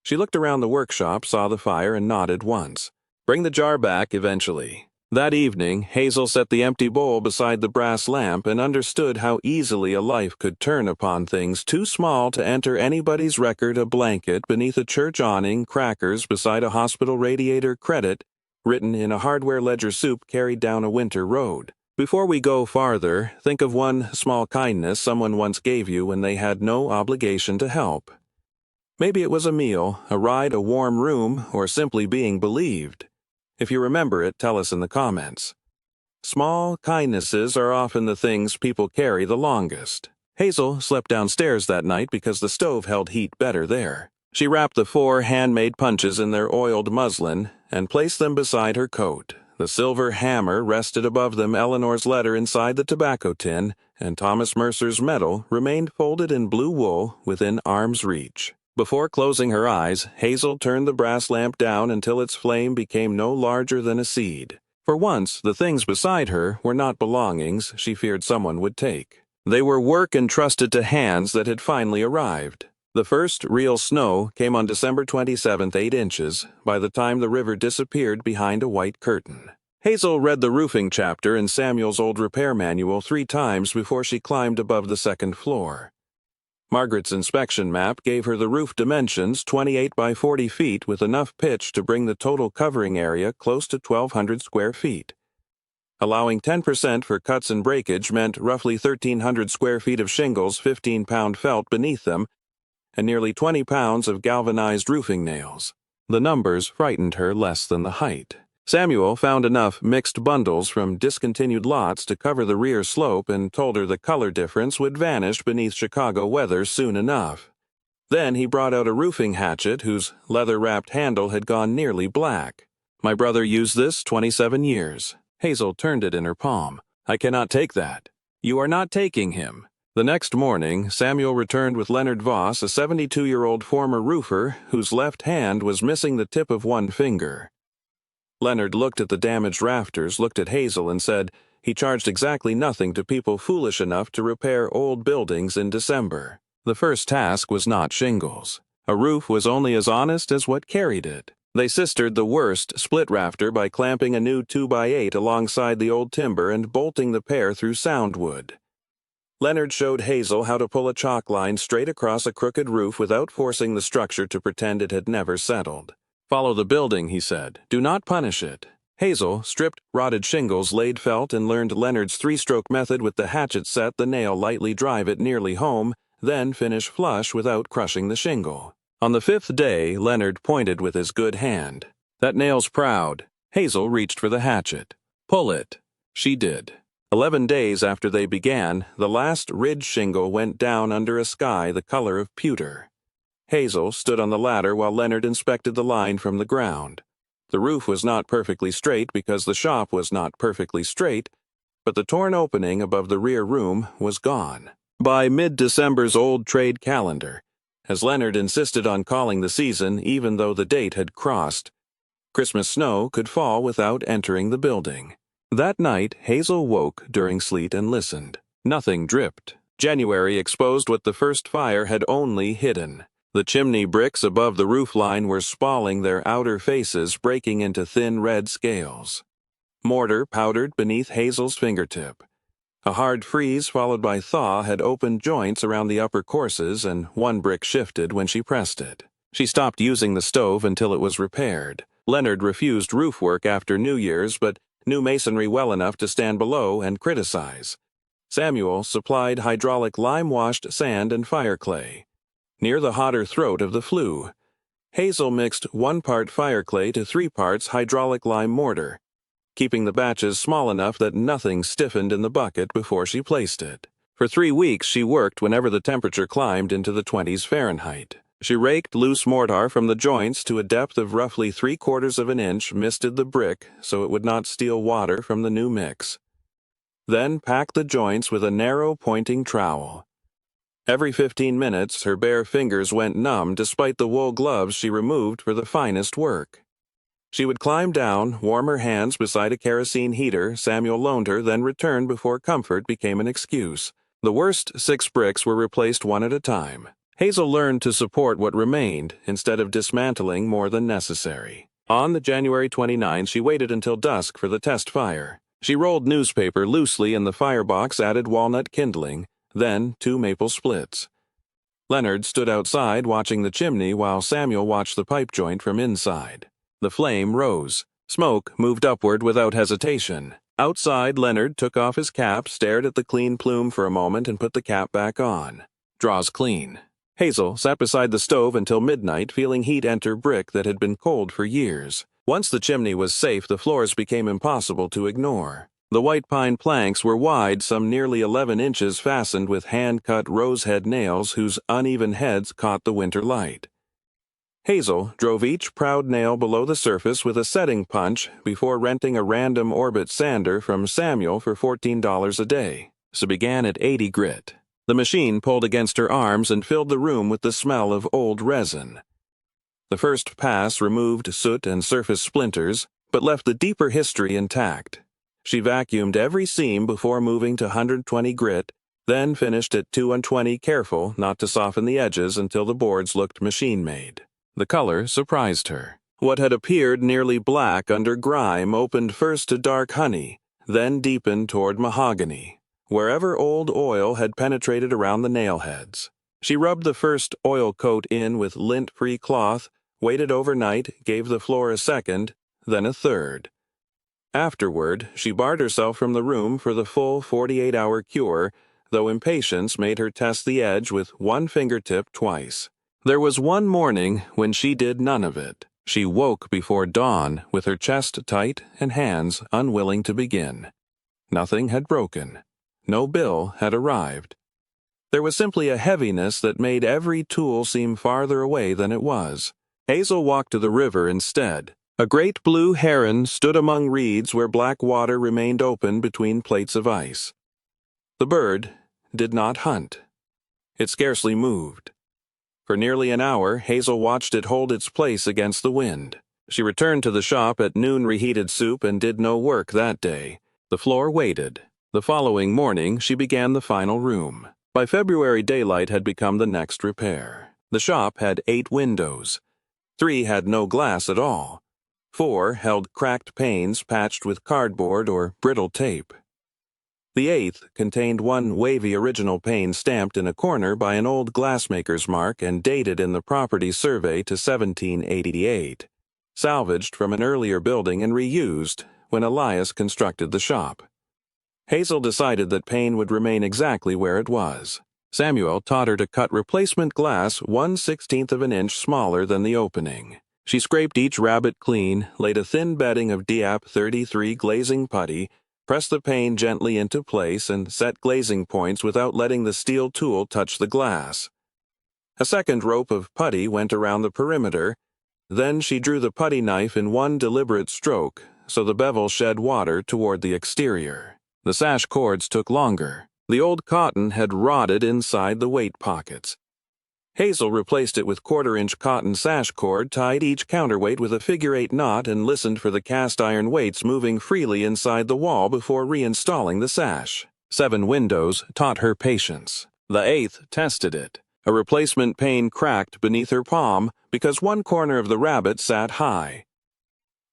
S1: She looked around the workshop, saw the fire, and nodded once. "Bring the jar back eventually." That evening, Hazel set the empty bowl beside the brass lamp and understood how easily a life could turn upon things too small to enter anybody's record: a blanket beneath a church awning, crackers beside a hospital radiator, credit written in a hardware ledger, soup carried down a winter road. Before we go farther, think of one small kindness someone once gave you when they had no obligation to help. Maybe it was a meal, a ride, a warm room, or simply being believed. If you remember it, tell us in the comments. Small kindnesses are often the things people carry the longest. Hazel slept downstairs that night because the stove held heat better there. She wrapped the 4 handmade punches in their oiled muslin and placed them beside her coat. The silver hammer rested above them, Eleanor's letter inside the tobacco tin, and Thomas Mercer's medal remained folded in blue wool within arm's reach. Before closing her eyes, Hazel turned the brass lamp down until its flame became no larger than a seed. For once, the things beside her were not belongings she feared someone would take. They were work entrusted to hands that had finally arrived. The first real snow came on December 27th, 8 inches, by the time the river disappeared behind a white curtain. Hazel read the roofing chapter in Samuel's old repair manual 3 times before she climbed above the 2nd floor. Margaret's inspection map gave her the roof dimensions, 28 by 40 feet, with enough pitch to bring the total covering area close to 1,200 square feet. Allowing 10% for cuts and breakage meant roughly 1,300 square feet of shingles, 15-pound felt beneath them, and nearly 20 pounds of galvanized roofing nails. The numbers frightened her less than the height. Samuel found enough mixed bundles from discontinued lots to cover the rear slope and told her the color difference would vanish beneath Chicago weather soon enough. Then he brought out a roofing hatchet whose leather-wrapped handle had gone nearly black. "My brother used this 27 years. Hazel turned it in her palm. "I cannot take that." "You are not taking him." The next morning, Samuel returned with Leonard Voss, a 72-year-old former roofer whose left hand was missing the tip of one finger. Leonard looked at the damaged rafters, looked at Hazel, and said he charged exactly nothing to people foolish enough to repair old buildings in December. The first task was not shingles. A roof was only as honest as what carried it. They sistered the worst split rafter by clamping a new 2x8 alongside the old timber and bolting the pair through soundwood. Leonard showed Hazel how to pull a chalk line straight across a crooked roof without forcing the structure to pretend it had never settled. "Follow the building," he said. "Do not punish it." Hazel stripped rotted shingles, laid felt, and learned Leonard's 3-stroke method with the hatchet set the nail, lightly drive it nearly home, then finish flush without crushing the shingle. On the 5th day, Leonard pointed with his good hand. "That nail's proud." Hazel reached for the hatchet. "Pull it." She did. 11 days after they began, the last ridge shingle went down under a sky the color of pewter. Hazel stood on the ladder while Leonard inspected the line from the ground. The roof was not perfectly straight because the shop was not perfectly straight, but the torn opening above the rear room was gone. By mid-December's old trade calendar, as Leonard insisted on calling the season even though the date had crossed, Christmas snow could fall without entering the building. That night, Hazel woke during sleet and listened. Nothing dripped. January exposed what the first fire had only hidden. The chimney bricks above the roofline were spalling their outer faces, breaking into thin red scales. Mortar powdered beneath Hazel's fingertip. A hard freeze followed by thaw had opened joints around the upper courses, and one brick shifted when she pressed it. She stopped using the stove until it was repaired. Leonard refused roof work after New Year's, but knew masonry well enough to stand below and criticize. Samuel supplied hydraulic lime-washed sand and fire clay. Near the hotter throat of the flue, Hazel mixed 1 part fire clay to 3 parts hydraulic lime mortar, keeping the batches small enough that nothing stiffened in the bucket before she placed it. For 3 weeks she worked whenever the temperature climbed into the 20s Fahrenheit. She raked loose mortar from the joints to a depth of roughly 3/4 of an inch, misted the brick so it would not steal water from the new mix. Then packed the joints with a narrow pointing trowel. Every 15 minutes her bare fingers went numb despite the wool gloves she removed for the finest work. She would climb down, warm her hands beside a kerosene heater Samuel loaned her, then return before comfort became an excuse. The worst 6 bricks were replaced one at a time. Hazel learned to support what remained instead of dismantling more than necessary. On the January 29th, she waited until dusk for the test fire. She rolled newspaper loosely in the firebox, added walnut kindling, then 2 maple splits. Leonard stood outside watching the chimney while Samuel watched the pipe joint from inside. The flame rose. Smoke moved upward without hesitation. Outside, Leonard took off his cap, stared at the clean plume for a moment, and put the cap back on. Draws clean. Hazel sat beside the stove until midnight, feeling heat enter brick that had been cold for years. Once the chimney was safe, the floors became impossible to ignore. The white pine planks were wide, some nearly 11 inches, fastened with hand-cut rosehead nails whose uneven heads caught the winter light. Hazel drove each proud nail below the surface with a setting punch before renting a random orbit sander from Samuel for $14 a day. So began at 80 grit. The machine pulled against her arms and filled the room with the smell of old resin. The first pass removed soot and surface splinters, but left the deeper history intact. She vacuumed every seam before moving to 120 grit, then finished at 220, careful not to soften the edges until the boards looked machine-made. The color surprised her. What had appeared nearly black under grime opened first to dark honey, then deepened toward mahogany, wherever old oil had penetrated around the nail heads. She rubbed the first oil coat in with lint-free cloth, waited overnight, gave the floor a second, then a third. Afterward, she barred herself from the room for the full 48-hour cure, though impatience made her test the edge with one fingertip twice. There was one morning when she did none of it. She woke before dawn with her chest tight and hands unwilling to begin. Nothing had broken. No bill had arrived. There was simply a heaviness that made every tool seem farther away than it was. Hazel walked to the river instead. A great blue heron stood among reeds where black water remained open between plates of ice. The bird did not hunt. It scarcely moved. For nearly an hour, Hazel watched it hold its place against the wind. She returned to the shop at noon, reheated soup, and did no work that day. The floor waited. The following morning, she began the final room. By February, daylight had become the next repair. The shop had 8 windows. 3 had no glass at all. 4 held cracked panes patched with cardboard or brittle tape. The 8th contained one wavy original pane stamped in a corner by an old glassmaker's mark and dated in the property survey to 1788, salvaged from an earlier building and reused when Elias constructed the shop. Hazel decided that pane would remain exactly where it was. Samuel taught her to cut replacement glass 1/16 of an inch smaller than the opening. She scraped each rabbet clean, laid a thin bedding of Diap 33 glazing putty, pressed the pane gently into place, and set glazing points without letting the steel tool touch the glass. A second rope of putty went around the perimeter. Then she drew the putty knife in one deliberate stroke, so the bevel shed water toward the exterior. The sash cords took longer. The old cotton had rotted inside the weight pockets. Hazel replaced it with 1/4-inch cotton sash cord, tied each counterweight with a figure-8 knot, and listened for the cast-iron weights moving freely inside the wall before reinstalling the sash. 7 windows taught her patience. The 8th tested it. A replacement pane cracked beneath her palm because one corner of the rabbet sat high.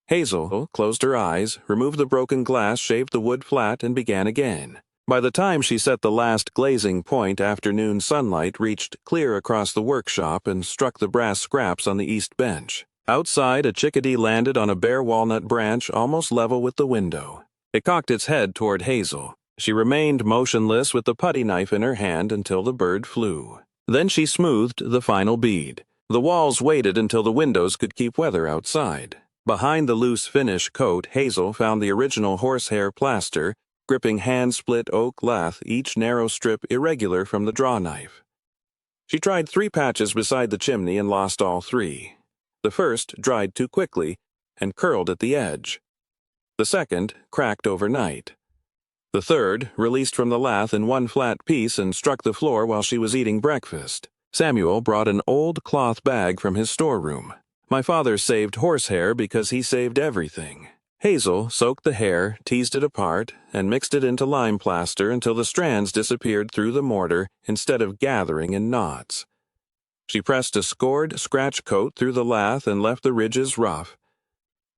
S1: Hazel closed her eyes, removed the broken glass, shaved the wood flat, and began again. By the time she set the last glazing point, afternoon sunlight reached clear across the workshop and struck the brass scraps on the east bench. Outside, a chickadee landed on a bare walnut branch almost level with the window. It cocked its head toward Hazel. She remained motionless with the putty knife in her hand until the bird flew. Then she smoothed the final bead. The walls waited until the windows could keep weather outside. Behind the loose finish coat, Hazel found the original horsehair plaster, gripping hand-split oak lath, each narrow strip irregular from the draw knife. She tried 3 patches beside the chimney and lost all 3. The first dried too quickly and curled at the edge. The second cracked overnight. The third released from the lath in one flat piece and struck the floor while she was eating breakfast. Samuel brought an old cloth bag from his storeroom. My father saved horsehair because he saved everything. Hazel soaked the hair, teased it apart, and mixed it into lime plaster until the strands disappeared through the mortar instead of gathering in knots. She pressed a scored scratch coat through the lath and left the ridges rough.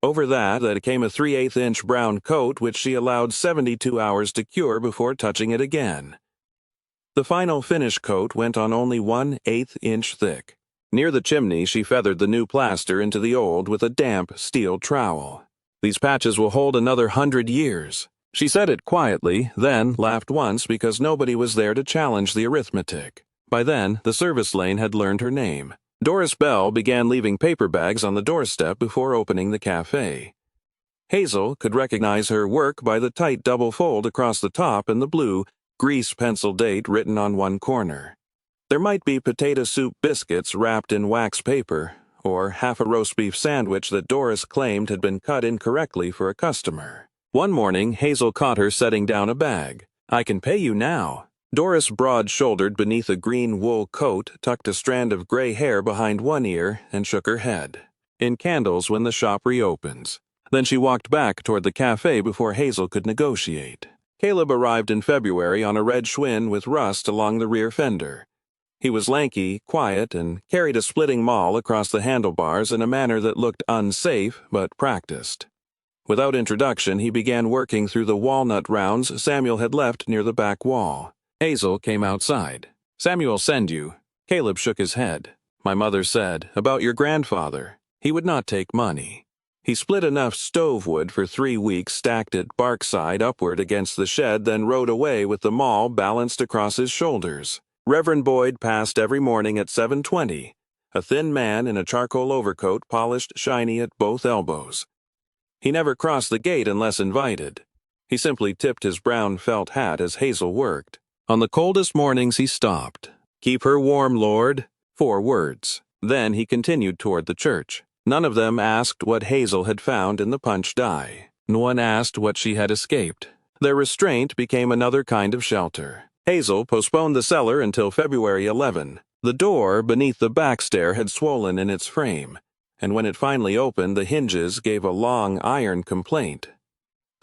S1: Over that came a 3/8-inch brown coat which she allowed 72 hours to cure before touching it again. The final finish coat went on only 1/8 inch thick. Near the chimney, she feathered the new plaster into the old with a damp steel trowel. "These patches will hold another 100 years. She said it quietly, then laughed once because nobody was there to challenge the arithmetic. By then, the service lane had learned her name. Doris Bell began leaving paper bags on the doorstep before opening the cafe. Hazel could recognize her work by the tight double fold across the top and the blue, grease pencil date written on one corner. There might be potato soup biscuits wrapped in wax paper, or half a roast beef sandwich that Doris claimed had been cut incorrectly for a customer. One morning, Hazel caught her setting down a bag. "I can pay you now." Doris, broad-shouldered beneath a green wool coat, tucked a strand of gray hair behind one ear and shook her head. "In candles when the shop reopens." Then she walked back toward the cafe before Hazel could negotiate. Caleb arrived in February on a red Schwinn with rust along the rear fender. He was lanky, quiet, and carried a splitting maul across the handlebars in a manner that looked unsafe but practiced. Without introduction, he began working through the walnut rounds Samuel had left near the back wall. Hazel came outside. "Samuel send you." Caleb shook his head. "My mother said, about your grandfather. He would not take money." He split enough stove wood for 3 weeks, stacked it bark side upward against the shed, then rode away with the maul balanced across his shoulders. Reverend Boyd passed every morning at 7:20, a thin man in a charcoal overcoat polished shiny at both elbows. He never crossed the gate unless invited. He simply tipped his brown felt hat as Hazel worked. On the coldest mornings he stopped. "Keep her warm, Lord." 4 words. Then he continued toward the church. None of them asked what Hazel had found in the punch die. No one asked what she had escaped. Their restraint became another kind of shelter. Hazel postponed the cellar until February 11. The door beneath the back stair had swollen in its frame, and when it finally opened, the hinges gave a long iron complaint.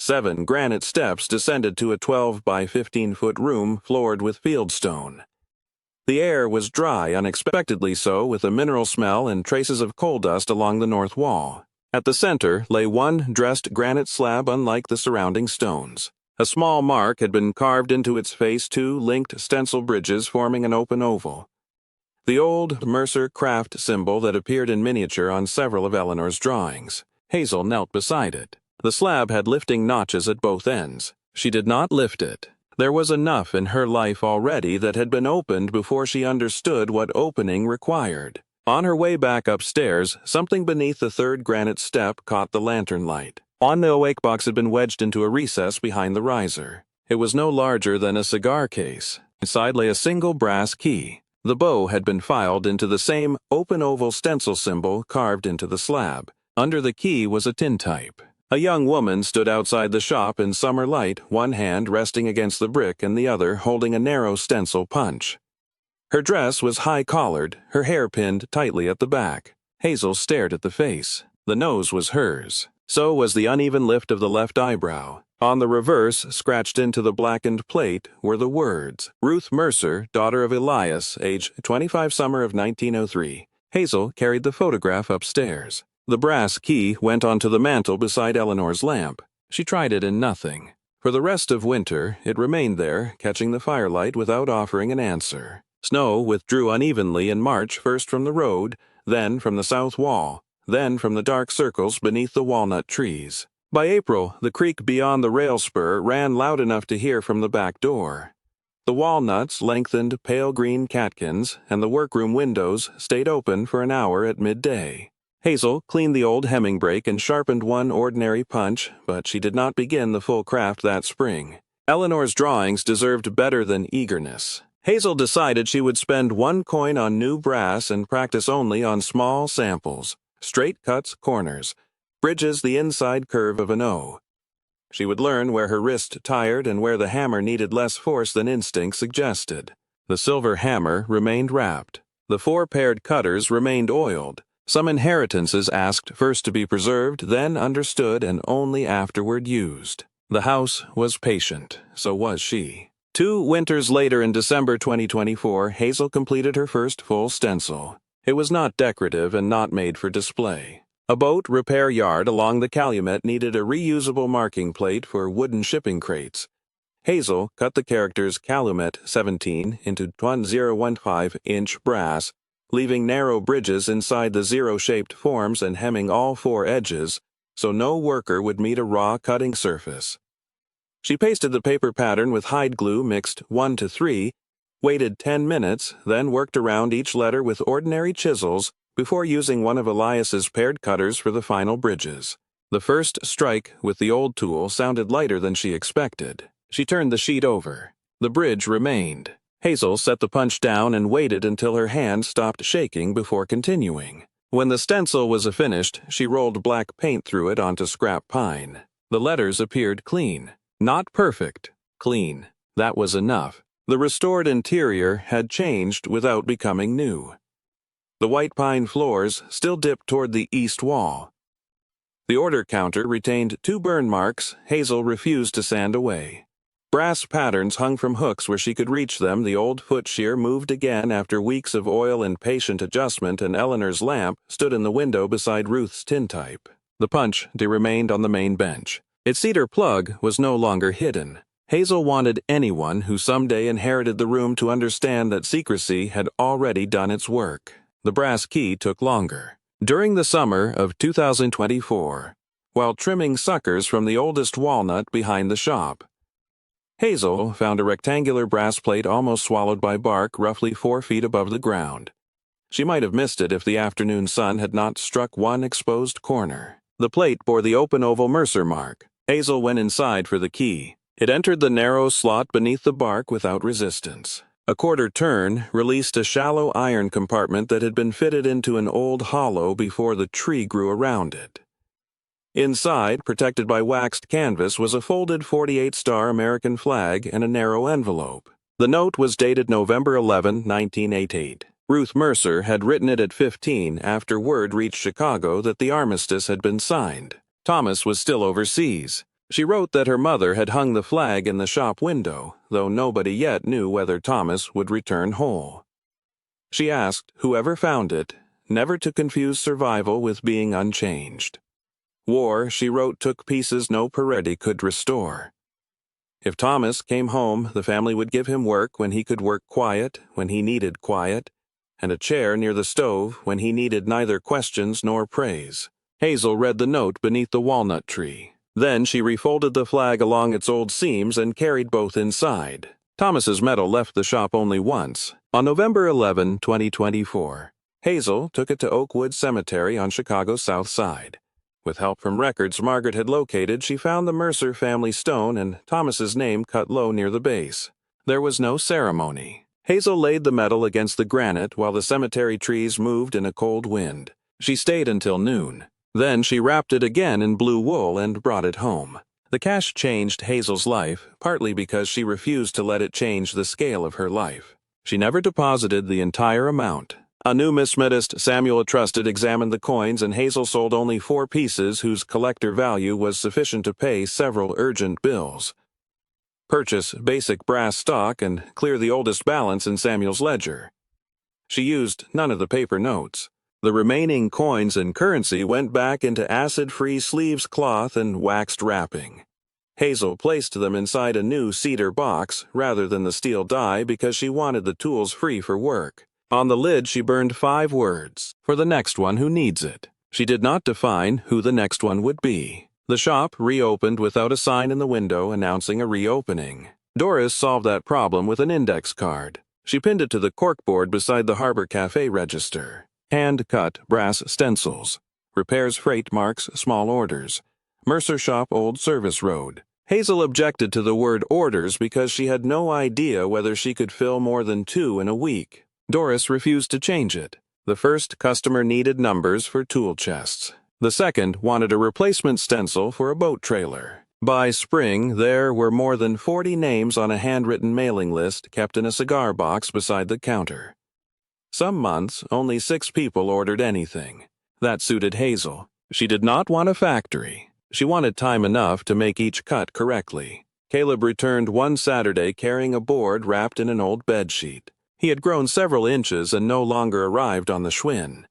S1: 7 granite steps descended to a 12 by 15-foot room floored with fieldstone. The air was dry, unexpectedly so, with a mineral smell and traces of coal dust along the north wall. At the center lay one dressed granite slab unlike the surrounding stones. A small mark had been carved into its face, 2 linked stencil bridges forming an open oval. The old Mercer craft symbol that appeared in miniature on several of Eleanor's drawings. Hazel knelt beside it. The slab had lifting notches at both ends. She did not lift it. There was enough in her life already that had been opened before she understood what opening required. On her way back upstairs, something beneath the 3rd granite step caught the lantern light. On the awake box had been wedged into a recess behind the riser. It was no larger than a cigar case. Inside lay a single brass key. The bow had been filed into the same open oval stencil symbol carved into the slab. Under the key was a tintype. A young woman stood outside the shop in summer light, one hand resting against the brick and the other holding a narrow stencil punch. Her dress was high-collared, her hair pinned tightly at the back. Hazel stared at the face. The nose was hers. So was the uneven lift of the left eyebrow. On the reverse, scratched into the blackened plate, were the words, Ruth Mercer, daughter of Elias, age 25, summer of 1903. Hazel carried the photograph upstairs. The brass key went onto the mantel beside Eleanor's lamp. She tried it in nothing. For the rest of winter, it remained there, catching the firelight without offering an answer. Snow withdrew unevenly in March, first from the road, then from the south wall, then from the dark circles beneath the walnut trees. By April, the creak beyond the rail spur ran loud enough to hear from the back door. The walnuts lengthened pale green catkins, and the workroom windows stayed open for an hour at midday. Hazel cleaned the old hemming brake and sharpened one ordinary punch, but she did not begin the full craft that spring. Eleanor's drawings deserved better than eagerness. Hazel decided she would spend 1 coin on new brass and practice only on small samples, straight cuts, corners, bridges the inside curve of an O. She would learn where her wrist tired and where the hammer needed less force than instinct suggested. The silver hammer remained wrapped. The 4 paired cutters remained oiled. Some inheritances asked first to be preserved, then understood, and only afterward used. The house was patient, so was she. 2 winters later, in December 2024, Hazel completed her first full stencil. It was not decorative and not made for display. A boat repair yard along the Calumet needed a reusable marking plate for wooden shipping crates. Hazel cut the characters Calumet 17 into 0.015-inch brass, leaving narrow bridges inside the zero-shaped forms and hemming all 4 edges, so no worker would meet a raw cutting surface. She pasted the paper pattern with hide glue mixed 1:3, waited 10 minutes, then worked around each letter with ordinary chisels before using one of Elias's paired cutters for the final bridges. The first strike with the old tool sounded lighter than she expected. She turned the sheet over. The bridge remained. Hazel set the punch down and waited until her hand stopped shaking before continuing. When the stencil was finished, she rolled black paint through it onto scrap pine. The letters appeared clean. Not perfect. Clean. That was enough. The restored interior had changed without becoming new. The white pine floors still dipped toward the east wall. The order counter retained 2 burn marks Hazel refused to sand away. Brass patterns hung from hooks where she could reach them. The old foot shear moved again after weeks of oil and patient adjustment, and Eleanor's lamp stood in the window beside Ruth's tintype. The punch remained on the main bench. Its cedar plug was no longer hidden. Hazel wanted anyone who someday inherited the room to understand that secrecy had already done its work. The brass key took longer. During the summer of 2024, while trimming suckers from the oldest walnut behind the shop, Hazel found a rectangular brass plate almost swallowed by bark, roughly 4 feet above the ground. She might have missed it if the afternoon sun had not struck one exposed corner. The plate bore the open oval Mercer mark. Hazel went inside for the key. It entered the narrow slot beneath the bark without resistance. A quarter turn released a shallow iron compartment that had been fitted into an old hollow before the tree grew around it. Inside, protected by waxed canvas, was a folded 48-star American flag and a narrow envelope. The note was dated November 11, 1988. Ruth Mercer had written it at 15 after word reached Chicago that the armistice had been signed. Thomas was still overseas. She wrote that her mother had hung the flag in the shop window, though nobody yet knew whether Thomas would return whole. She asked whoever found it never to confuse survival with being unchanged. War, she wrote, took pieces no Peretti could restore. If Thomas came home, the family would give him work when he could work quiet, when he needed quiet, and a chair near the stove when he needed neither questions nor praise. Hazel read the note beneath the walnut tree. Then she refolded the flag along its old seams and carried both inside. Thomas's medal left the shop only once, on November 11, 2024. Hazel took it to Oakwood Cemetery on Chicago's south side. With help from records Margaret had located, she found the Mercer family stone and Thomas's name cut low near the base. There was no ceremony. Hazel laid the medal against the granite while the cemetery trees moved in a cold wind. She stayed until noon. Then she wrapped it again in blue wool and brought it home. The cash changed Hazel's life, partly because she refused to let it change the scale of her life. She never deposited the entire amount. A numismatist Samuel trusted examined the coins, and Hazel sold only 4 pieces whose collector value was sufficient to pay several urgent bills. Purchase basic brass stock and clear the oldest balance in Samuel's ledger. She used none of the paper notes. The remaining coins and currency went back into acid-free sleeves cloth and waxed wrapping. Hazel placed them inside a new cedar box rather than the steel die because she wanted the tools free for work. On the lid she burned 5 words, "For the next one who needs it." She did not define who the next one would be. The shop reopened without a sign in the window announcing a reopening. Doris solved that problem with an index card. She pinned it to the corkboard beside the Harbor Cafe register. Hand-cut brass stencils. Repairs freight marks small orders. Mercer Shop Old Service Road. Hazel objected to the word orders because she had no idea whether she could fill more than 2 in a week. Doris refused to change it. The first customer needed numbers for tool chests. The second wanted a replacement stencil for a boat trailer. By spring, there were more than 40 names on a handwritten mailing list kept in a cigar box beside the counter. Some months, only 6 people ordered anything. That suited Hazel. She did not want a factory. She wanted time enough to make each cut correctly. Caleb returned one Saturday carrying a board wrapped in an old bedsheet. He had grown several inches and no longer arrived on the Schwinn.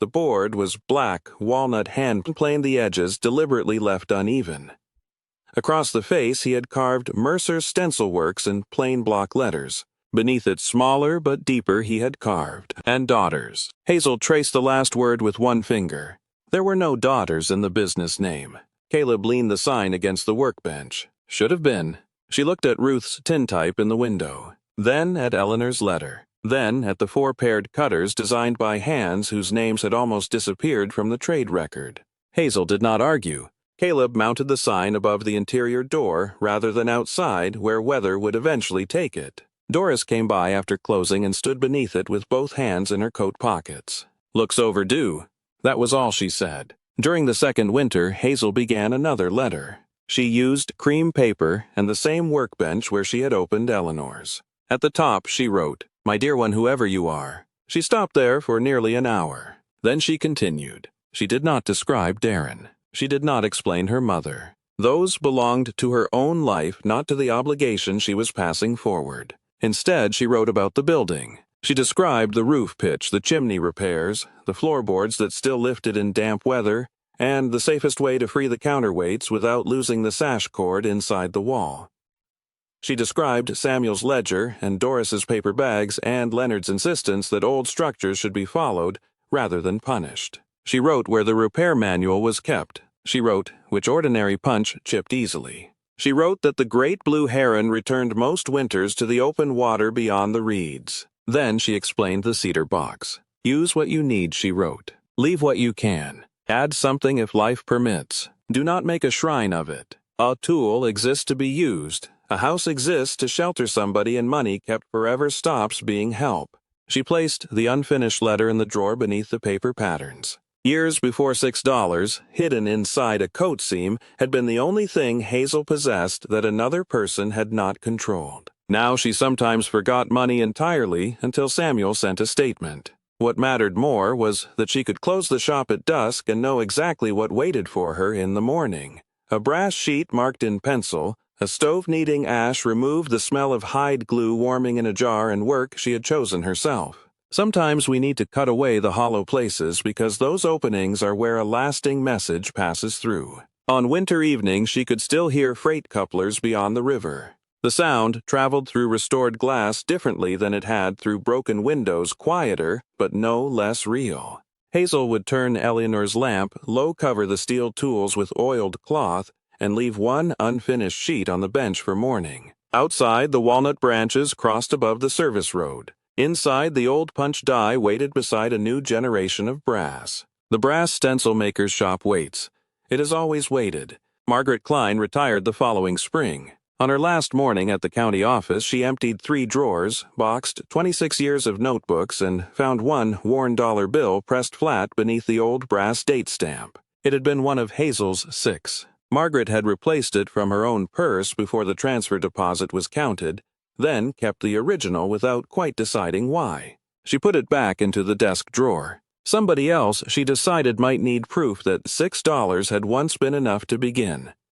S1: The board was black, walnut hand-planed, the edges deliberately left uneven. Across the face he had carved Mercer Stencil Works in plain block letters. Beneath it, smaller but deeper, he had carved, "and daughters." Hazel traced the last word with one finger. There were no daughters in the business name. Caleb leaned the sign against the workbench. Should have been. She looked at Ruth's tintype in the window, then at Eleanor's letter, then at the 4 paired cutters designed by hands whose names had almost disappeared from the trade record. Hazel did not argue. Caleb mounted the sign above the interior door rather than outside where weather would eventually take it. Doris came by after closing and stood beneath it with both hands in her coat pockets. "Looks overdue." That was all she said. During the second winter, Hazel began another letter. She used cream paper and the same workbench where she had opened Eleanor's. At the top she wrote, "My dear one, whoever you are." She stopped there for nearly an hour. Then she continued. She did not describe Darren. She did not explain her mother. Those belonged to her own life, not to the obligation she was passing forward. Instead, she wrote about the building. She described the roof pitch, the chimney repairs, the floorboards that still lifted in damp weather, and the safest way to free the counterweights without losing the sash cord inside the wall. She described Samuel's ledger and Doris's paper bags and Leonard's insistence that old structures should be followed rather than punished. She wrote where the repair manual was kept. She wrote which ordinary punch chipped easily. She wrote that the great blue heron returned most winters to the open water beyond the reeds. Then she explained the cedar box. "Use what you need," she wrote. "Leave what you can. Add something if life permits. Do not make a shrine of it. A tool exists to be used. A house exists to shelter somebody, and money kept forever stops being help." She placed the unfinished letter in the drawer beneath the paper patterns. Years before $6, hidden inside a coat seam, had been the only thing Hazel possessed that another person had not controlled. Now she sometimes forgot money entirely until Samuel sent a statement. What mattered more was that she could close the shop at dusk and know exactly what waited for her in the morning. A brass sheet marked in pencil, a stove-kneading ash removed the smell of hide glue warming in a jar, and work she had chosen herself. Sometimes we need to cut away the hollow places because those openings are where a lasting message passes through. On winter evenings she could still hear freight couplers beyond the river. The sound traveled through restored glass differently than it had through broken windows, quieter, but no less real. Hazel would turn Eleanor's lamp, low-cover the steel tools with oiled cloth, and leave one unfinished sheet on the bench for morning. Outside, the walnut branches crossed above the service road. Inside, the old punch die waited beside a new generation of brass. The brass stencil maker's shop waits. It has always waited. Margaret Klein retired the following spring. On her last morning at the county office, she emptied 3 drawers, boxed 26 years of notebooks, and found one worn dollar bill pressed flat beneath the old brass date stamp. It had been one of Hazel's 6. Margaret had replaced it from her own purse before the transfer deposit was counted, then kept the original without quite deciding why. She put it back into the desk drawer. Somebody else she decided might need proof that $6 had once been enough to begin.